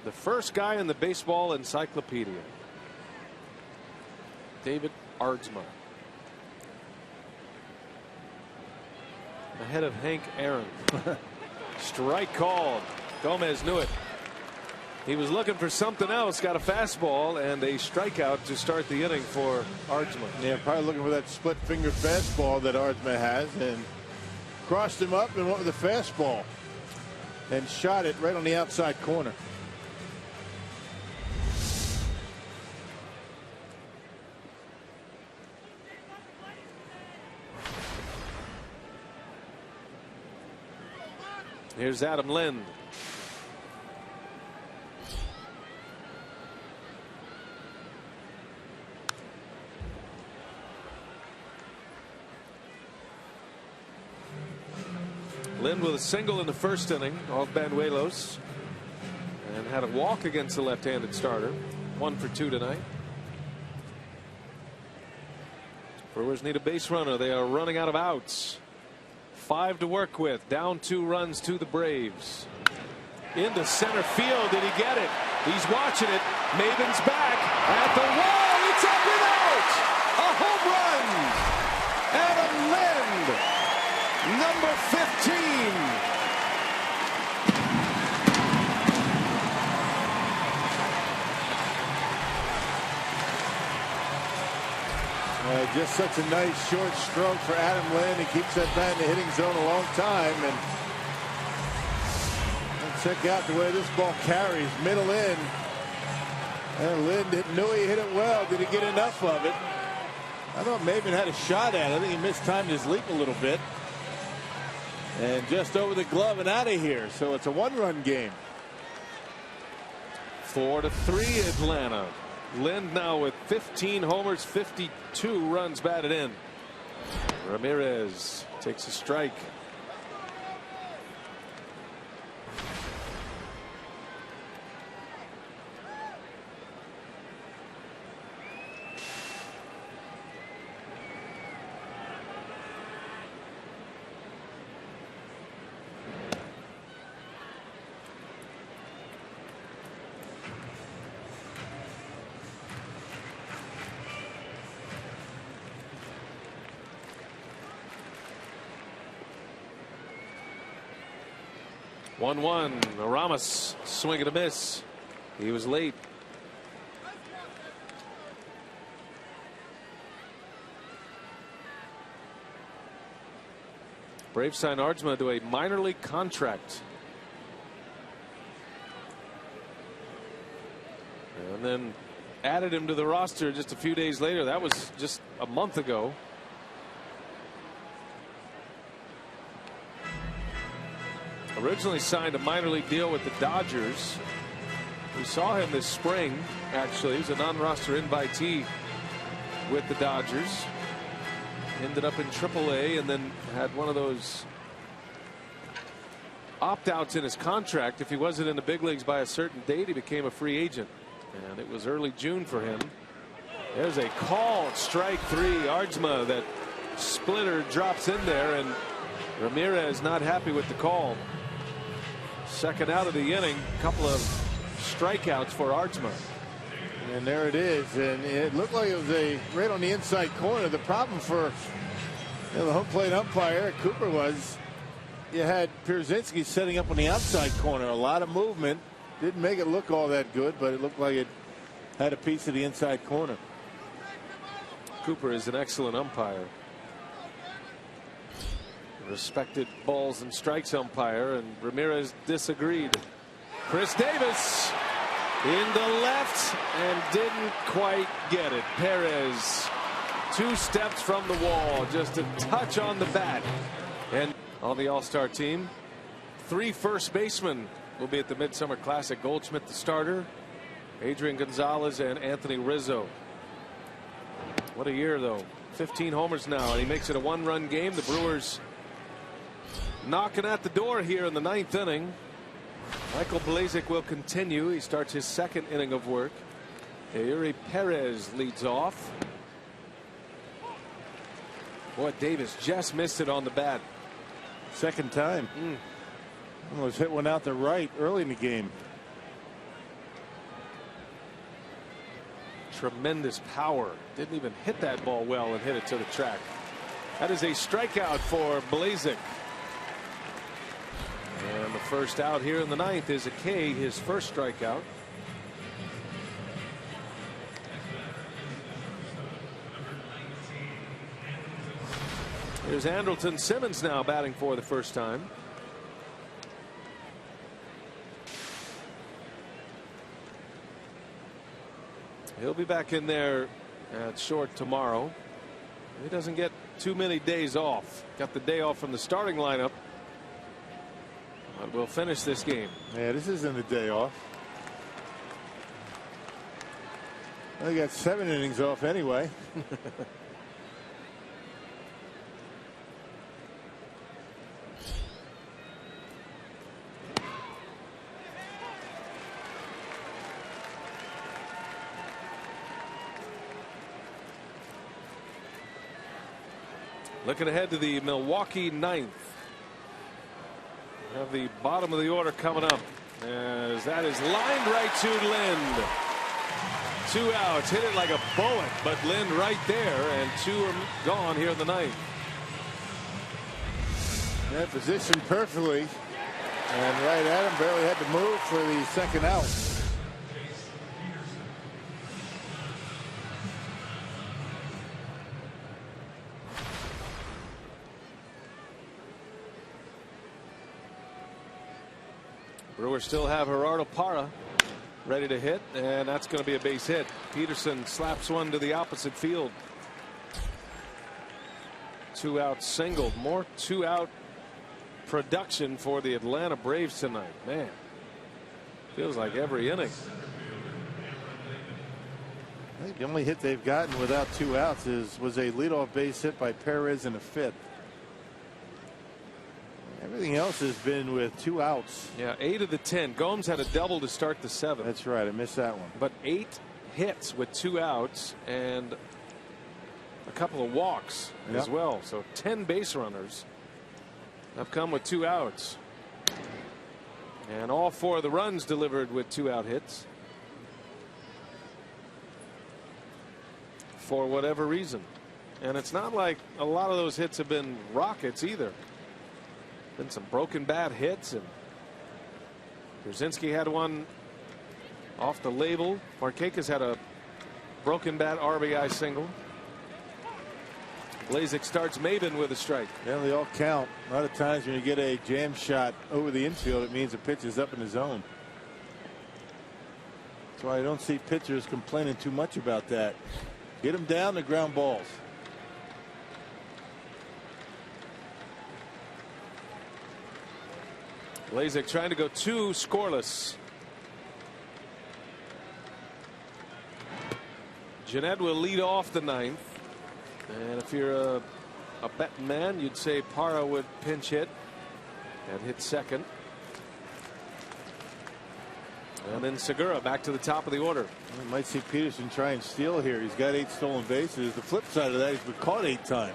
The first guy in the baseball encyclopedia, David Aardsma, ahead of Hank Aaron. Strike called. Gomez knew it. He was looking for something else, got a fastball and a strikeout to start the inning for Aardsma. Yeah, probably looking for that split finger fastball that Aardsma has, and crossed him up and went with a fastball and shot it right on the outside corner. Here's Adam Lind. Lind with a single in the first inning off Banuelos, and had a walk against the left-handed starter. 1 for 2 tonight. Brewers need a base runner. They are running out of outs. 5 to work with. Down 2 runs to the Braves. Into center field. Did he get it? He's watching it. Maven's back at the wall. It's up and out. A home run. Adam Lind, number 15. Just such a nice short stroke for Adam Lind. He keeps that bat in the hitting zone a long time. And check out the way this ball carries. Middle in. And Lind knew he hit it well. Did he get enough of it? I thought Maven had a shot at it. I think he mistimed his leap a little bit. And just over the glove and out of here. So it's a 1-run game. 4-3 Atlanta. Lind now with 15 homers, 52 runs batted in. Ramirez takes a strike. One. Ramos swing and a miss. He was late. Braves sign Aardsma to a minor league contract. And then added him to the roster just a few days later. That was just a month ago. Originally signed a minor league deal with the Dodgers. We saw him this spring, actually. He's a non-roster invitee with the Dodgers. ended up in AAA and then had one of those opt-outs in his contract. If he wasn't in the big leagues by a certain date, he became a free agent, and it was early June for him. There's a call, strike three. Ardsma, that splitter drops in there, and Ramirez not happy with the call. Second out of the inning, couple of strikeouts for Ardsma. And there it is, and it looked like it was right on the inside corner. The problem for the home plate umpire, Eric Cooper, was you had Pierzynski setting up on the outside corner. A lot of movement. Didn't make it look all that good, but it looked like it had a piece of the inside corner. Cooper is an excellent umpire. Respected balls and strikes umpire, and Ramirez disagreed. Chris Davis into left and didn't quite get it. Perez 2 steps from the wall, just a touch on the bat. And on the All-Star team, 3 first basemen will be at the Midsummer Classic. Goldschmidt, the starter, Adrian Gonzalez, and Anthony Rizzo. What a year, though. 15 homers now, and he makes it a 1-run game. The Brewers knocking at the door here in the 9th inning. Michael Blazek will continue. He starts his 2nd inning of work. Eury Perez leads off. Boy, Davis just missed it on the bat. Second time. Almost hit one out the right early in the game. Tremendous power. Didn't even hit that ball well and hit it to the track. That is a strikeout for Blazek. And the first out here in the 9th is a K, his first strikeout. Here's Andrelton Simmons now batting for the first time. He'll be back in there at short tomorrow. He doesn't get too many days off. Got the day off from the starting lineup. But we'll finish this game. Yeah, this isn't a day off. They got 7 innings off anyway. Looking ahead to the Milwaukee 9th. We have the bottom of the order coming up, as that is lined right to Lind. 2 outs, hit it like a bullet, but Lind right there, and 2 are gone here in the 9th. That positioned perfectly, and right at him, barely had to move for the 2nd out. Brewers still have Gerardo Parra ready to hit, and that's going to be a base hit. Peterson slaps one to the opposite field. 2-out single. More 2-out production for the Atlanta Braves tonight. Man, feels like every inning. I think the only hit they've gotten without 2 outs was a leadoff base hit by Perez in the 5th. Everything else has been with 2 outs. Yeah, 8 of the 10. Gomes had a double to start the 7th. That's right. I missed that one. But 8 hits with 2 outs and a couple of walks as well. So 10 base runners have come with 2 outs. And all 4 of the runs delivered with 2-out hits. For whatever reason. And it's not like a lot of those hits have been rockets either. Been some broken bat hits, and Pierzynski had one off the label. Markakis had a broken bat RBI single. Blazek starts Maben with a strike. Yeah, they all count. A lot of times when you get a jam shot over the infield, it means the pitch is up in the zone. That's why I don't see pitchers complaining too much about that. Get them down to ground balls. Blazek trying to go 2 scoreless. Jeanette will lead off the 9th. And if you're a a betting man, you'd say Parra would pinch hit and hit second. And then Segura back to the top of the order. We might see Peterson try and steal here. He's got 8 stolen bases. The flip side of that, he's been caught 8 times.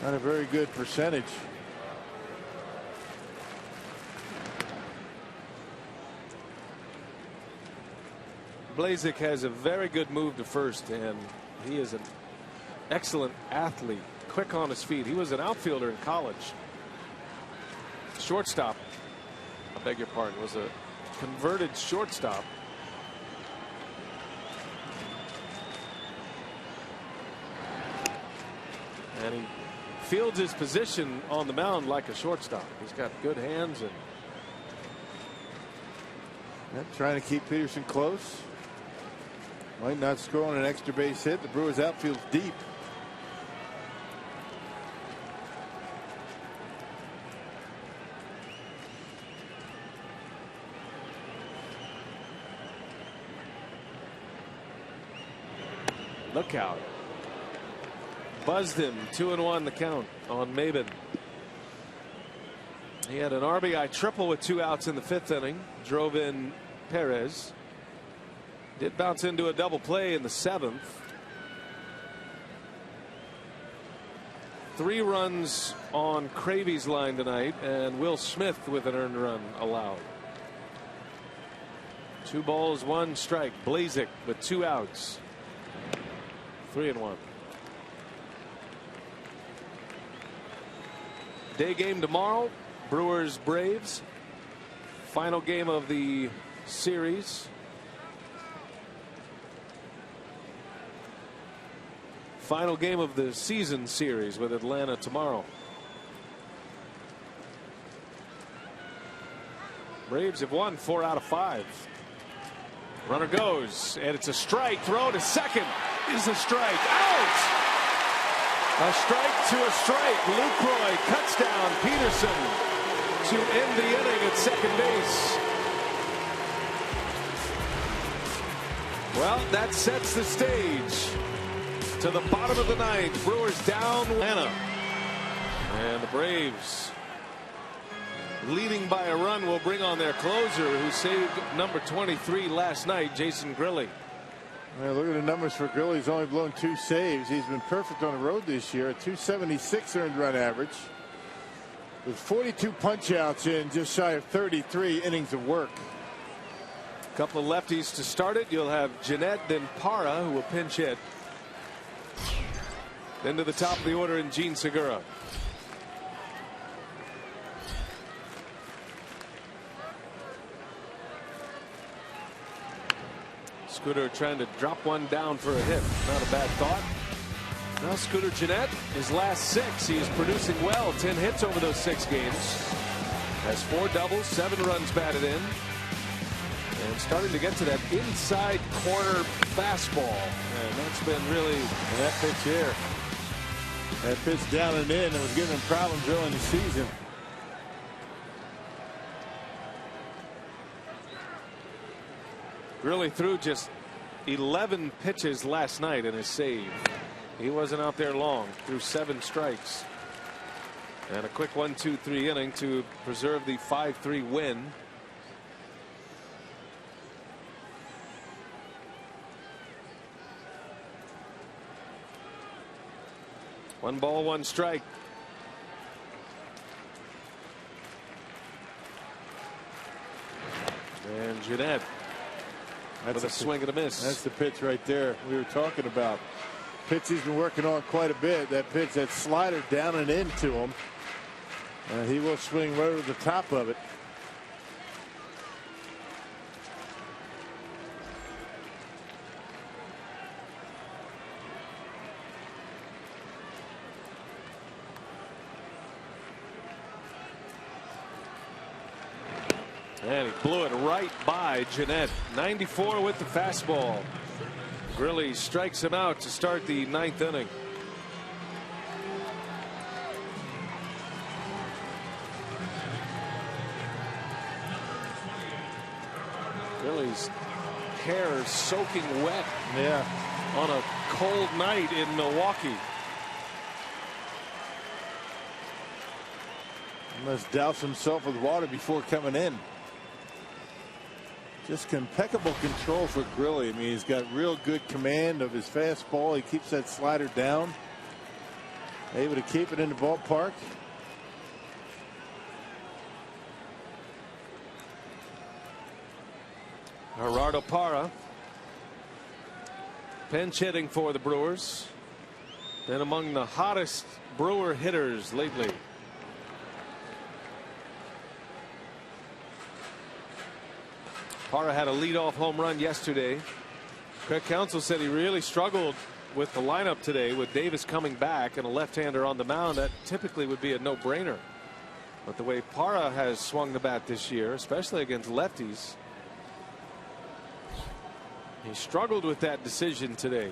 Not a very good percentage. Blazek has a very good move to first, and he is an excellent athlete, quick on his feet. He was an outfielder in college. Shortstop, I beg your pardon, was a converted shortstop. And he fields his position on the mound like a shortstop. He's got good hands. And trying to keep Peterson close. Might not score on an extra base hit. The Brewers outfield's deep. Look out. Buzzed him. 2-1 the count on Maben. He had an RBI triple with 2 outs in the 5th inning. Drove in Perez. Did bounce into a double play in the 7th. 3 runs on Cravy's line tonight, and Will Smith with an earned run allowed. 2 balls, 1 strike. Blazek with 2 outs. 3-1. Day game tomorrow. Brewers Braves. Final game of the series. Final game of the season series with Atlanta tomorrow. Braves have won 4 out of 5. Runner goes, and it's a strike. Throw to second is a strike. Out! A strike to a strike. Lucroy cuts down Peterson to end the inning at second base. Well, that sets the stage to the bottom of the 9th. Brewers down Atlanta. And the Braves, leading by a run, will bring on their closer, who saved number 23 last night, Jason Grilli. Well, look at the numbers for Grilli. He's only blown 2 saves. He's been perfect on the road this year. A .276 earned run average, with 42 punch outs in just shy of 33 innings of work. A couple of lefties to start it. You'll have Jeanette, then Parra, who will pinch hit. Then to the top of the order in Gene Segura. Scooter trying to drop one down for a hit. Not a bad thought. Now Scooter Jeanette, his last 6. He is producing well. 10 hits over those 6 games. Has 4 doubles, 7 runs batted in. And starting to get to that inside corner fastball. And that's been really... And that pitch here. That pitch down and in. It was giving him problems early in the season. Really threw just 11 pitches last night in his save. He wasn't out there long. Threw 7 strikes. And a quick 1-2-3 inning to preserve the 5-3 win. One ball, 1 strike. And Jeanette. That's a swing and a miss. That's the pitch right there we were talking about. Pitch he's been working on quite a bit. That pitch, that slider down and into him. And he will swing right over the top of it. And he blew it right by Jeanette. 94 with the fastball. Grilli strikes him out to start the 9th inning. Grilli's hair soaking wet. Yeah. On a cold night in Milwaukee. He must douse himself with water before coming in. Just impeccable control for Grilli. I mean, he's got real good command of his fastball. He keeps that slider down. Able to keep it in the ballpark. Gerardo Parra pinch hitting for the Brewers. Been among the hottest Brewer hitters lately. Parra had a leadoff home run yesterday. Craig Counsell said he really struggled with the lineup today with Davis coming back and a left-hander on the mound. That typically would be a no-brainer. But the way Parra has swung the bat this year, especially against lefties, he struggled with that decision today.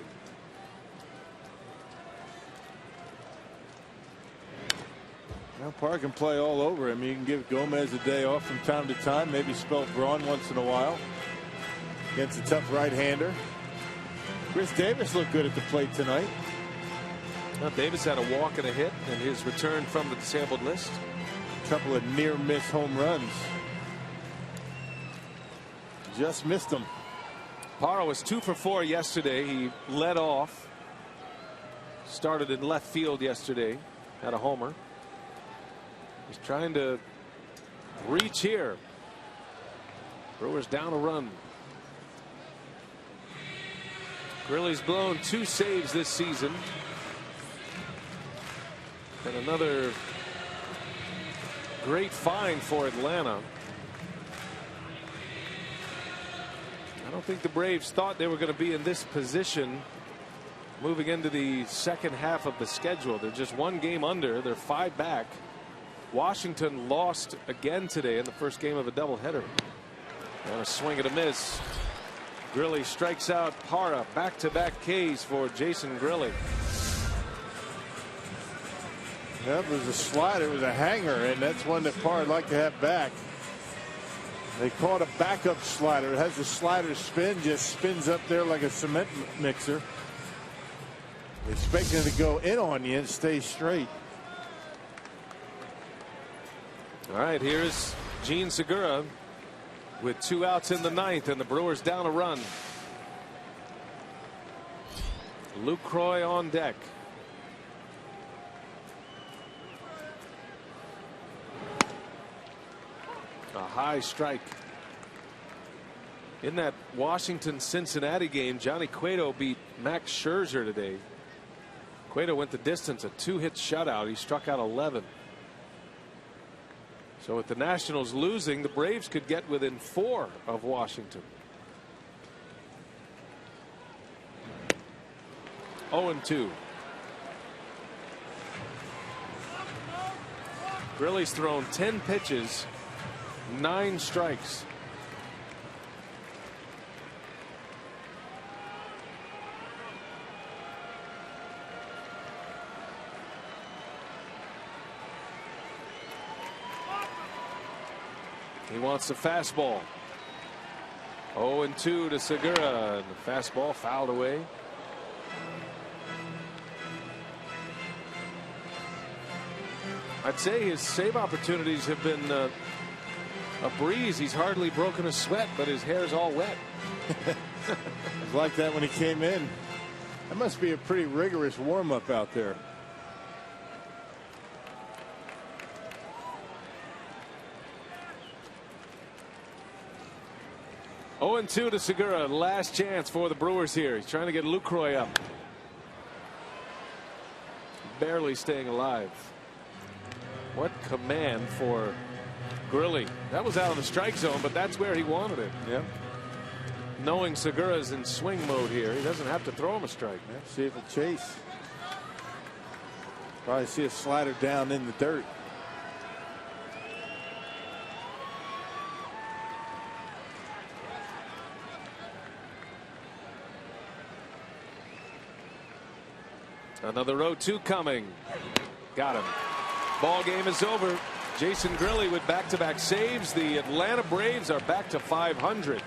Well, Parra can play all over him. You can give Gomez a day off from time to time. Maybe spell Braun once in a while against a tough right-hander. Chris Davis looked good at the plate tonight. Well, Davis had a walk and a hit in his return from the disabled list. A couple of near-miss home runs. Just missed them. Parra was 2 for 4 yesterday. He led off. Started in left field yesterday. Had a homer. He's trying to reach here. Brewers down a run. Grilli's blown 2 saves this season. And another great find for Atlanta. I don't think the Braves thought they were going to be in this position moving into the second half of the schedule. They're just 1 game under. They're 5 back. Washington lost again today in the first game of a doubleheader. And a swing and a miss. Grilli strikes out Parra. Back-to-back Ks for Jason Grilli. That was a slider. It was a hanger, and that's one that Parra would like to have back. They call it a backup slider. It has the slider spin, just spins up there like a cement mixer. Expecting it to go in on you and stay straight. All right, here's Gene Segura with 2 outs in the 9th, and the Brewers down a run. Lucroy on deck. A high strike. In that Washington-Cincinnati game, Johnny Cueto beat Max Scherzer today. Cueto went the distance, a 2-hit shutout. He struck out 11. So with the Nationals losing, the Braves could get within 4 of Washington. 0-2. Grilli's thrown 10 pitches, 9 strikes. He wants the fastball. 0-2 to Segura, and the fastball fouled away. I'd say his save opportunities have been a breeze. He's hardly broken a sweat, but his hair's all wet. It was like that when he came in. That must be a pretty rigorous warm-up out there. Oh, 0-2 to Segura. Last chance for the Brewers here. He's trying to get Lucroy up. Barely staying alive. What command for Grilli. That was out of the strike zone, but that's where he wanted it. Yep. Knowing Segura's in swing mode here, he doesn't have to throw him a strike. Yeah, see if it chase. Probably see a slider down in the dirt. Another 0-2 coming. Got him. Ball game is over. Jason Grilli with back-to-back saves. The Atlanta Braves are back to 500.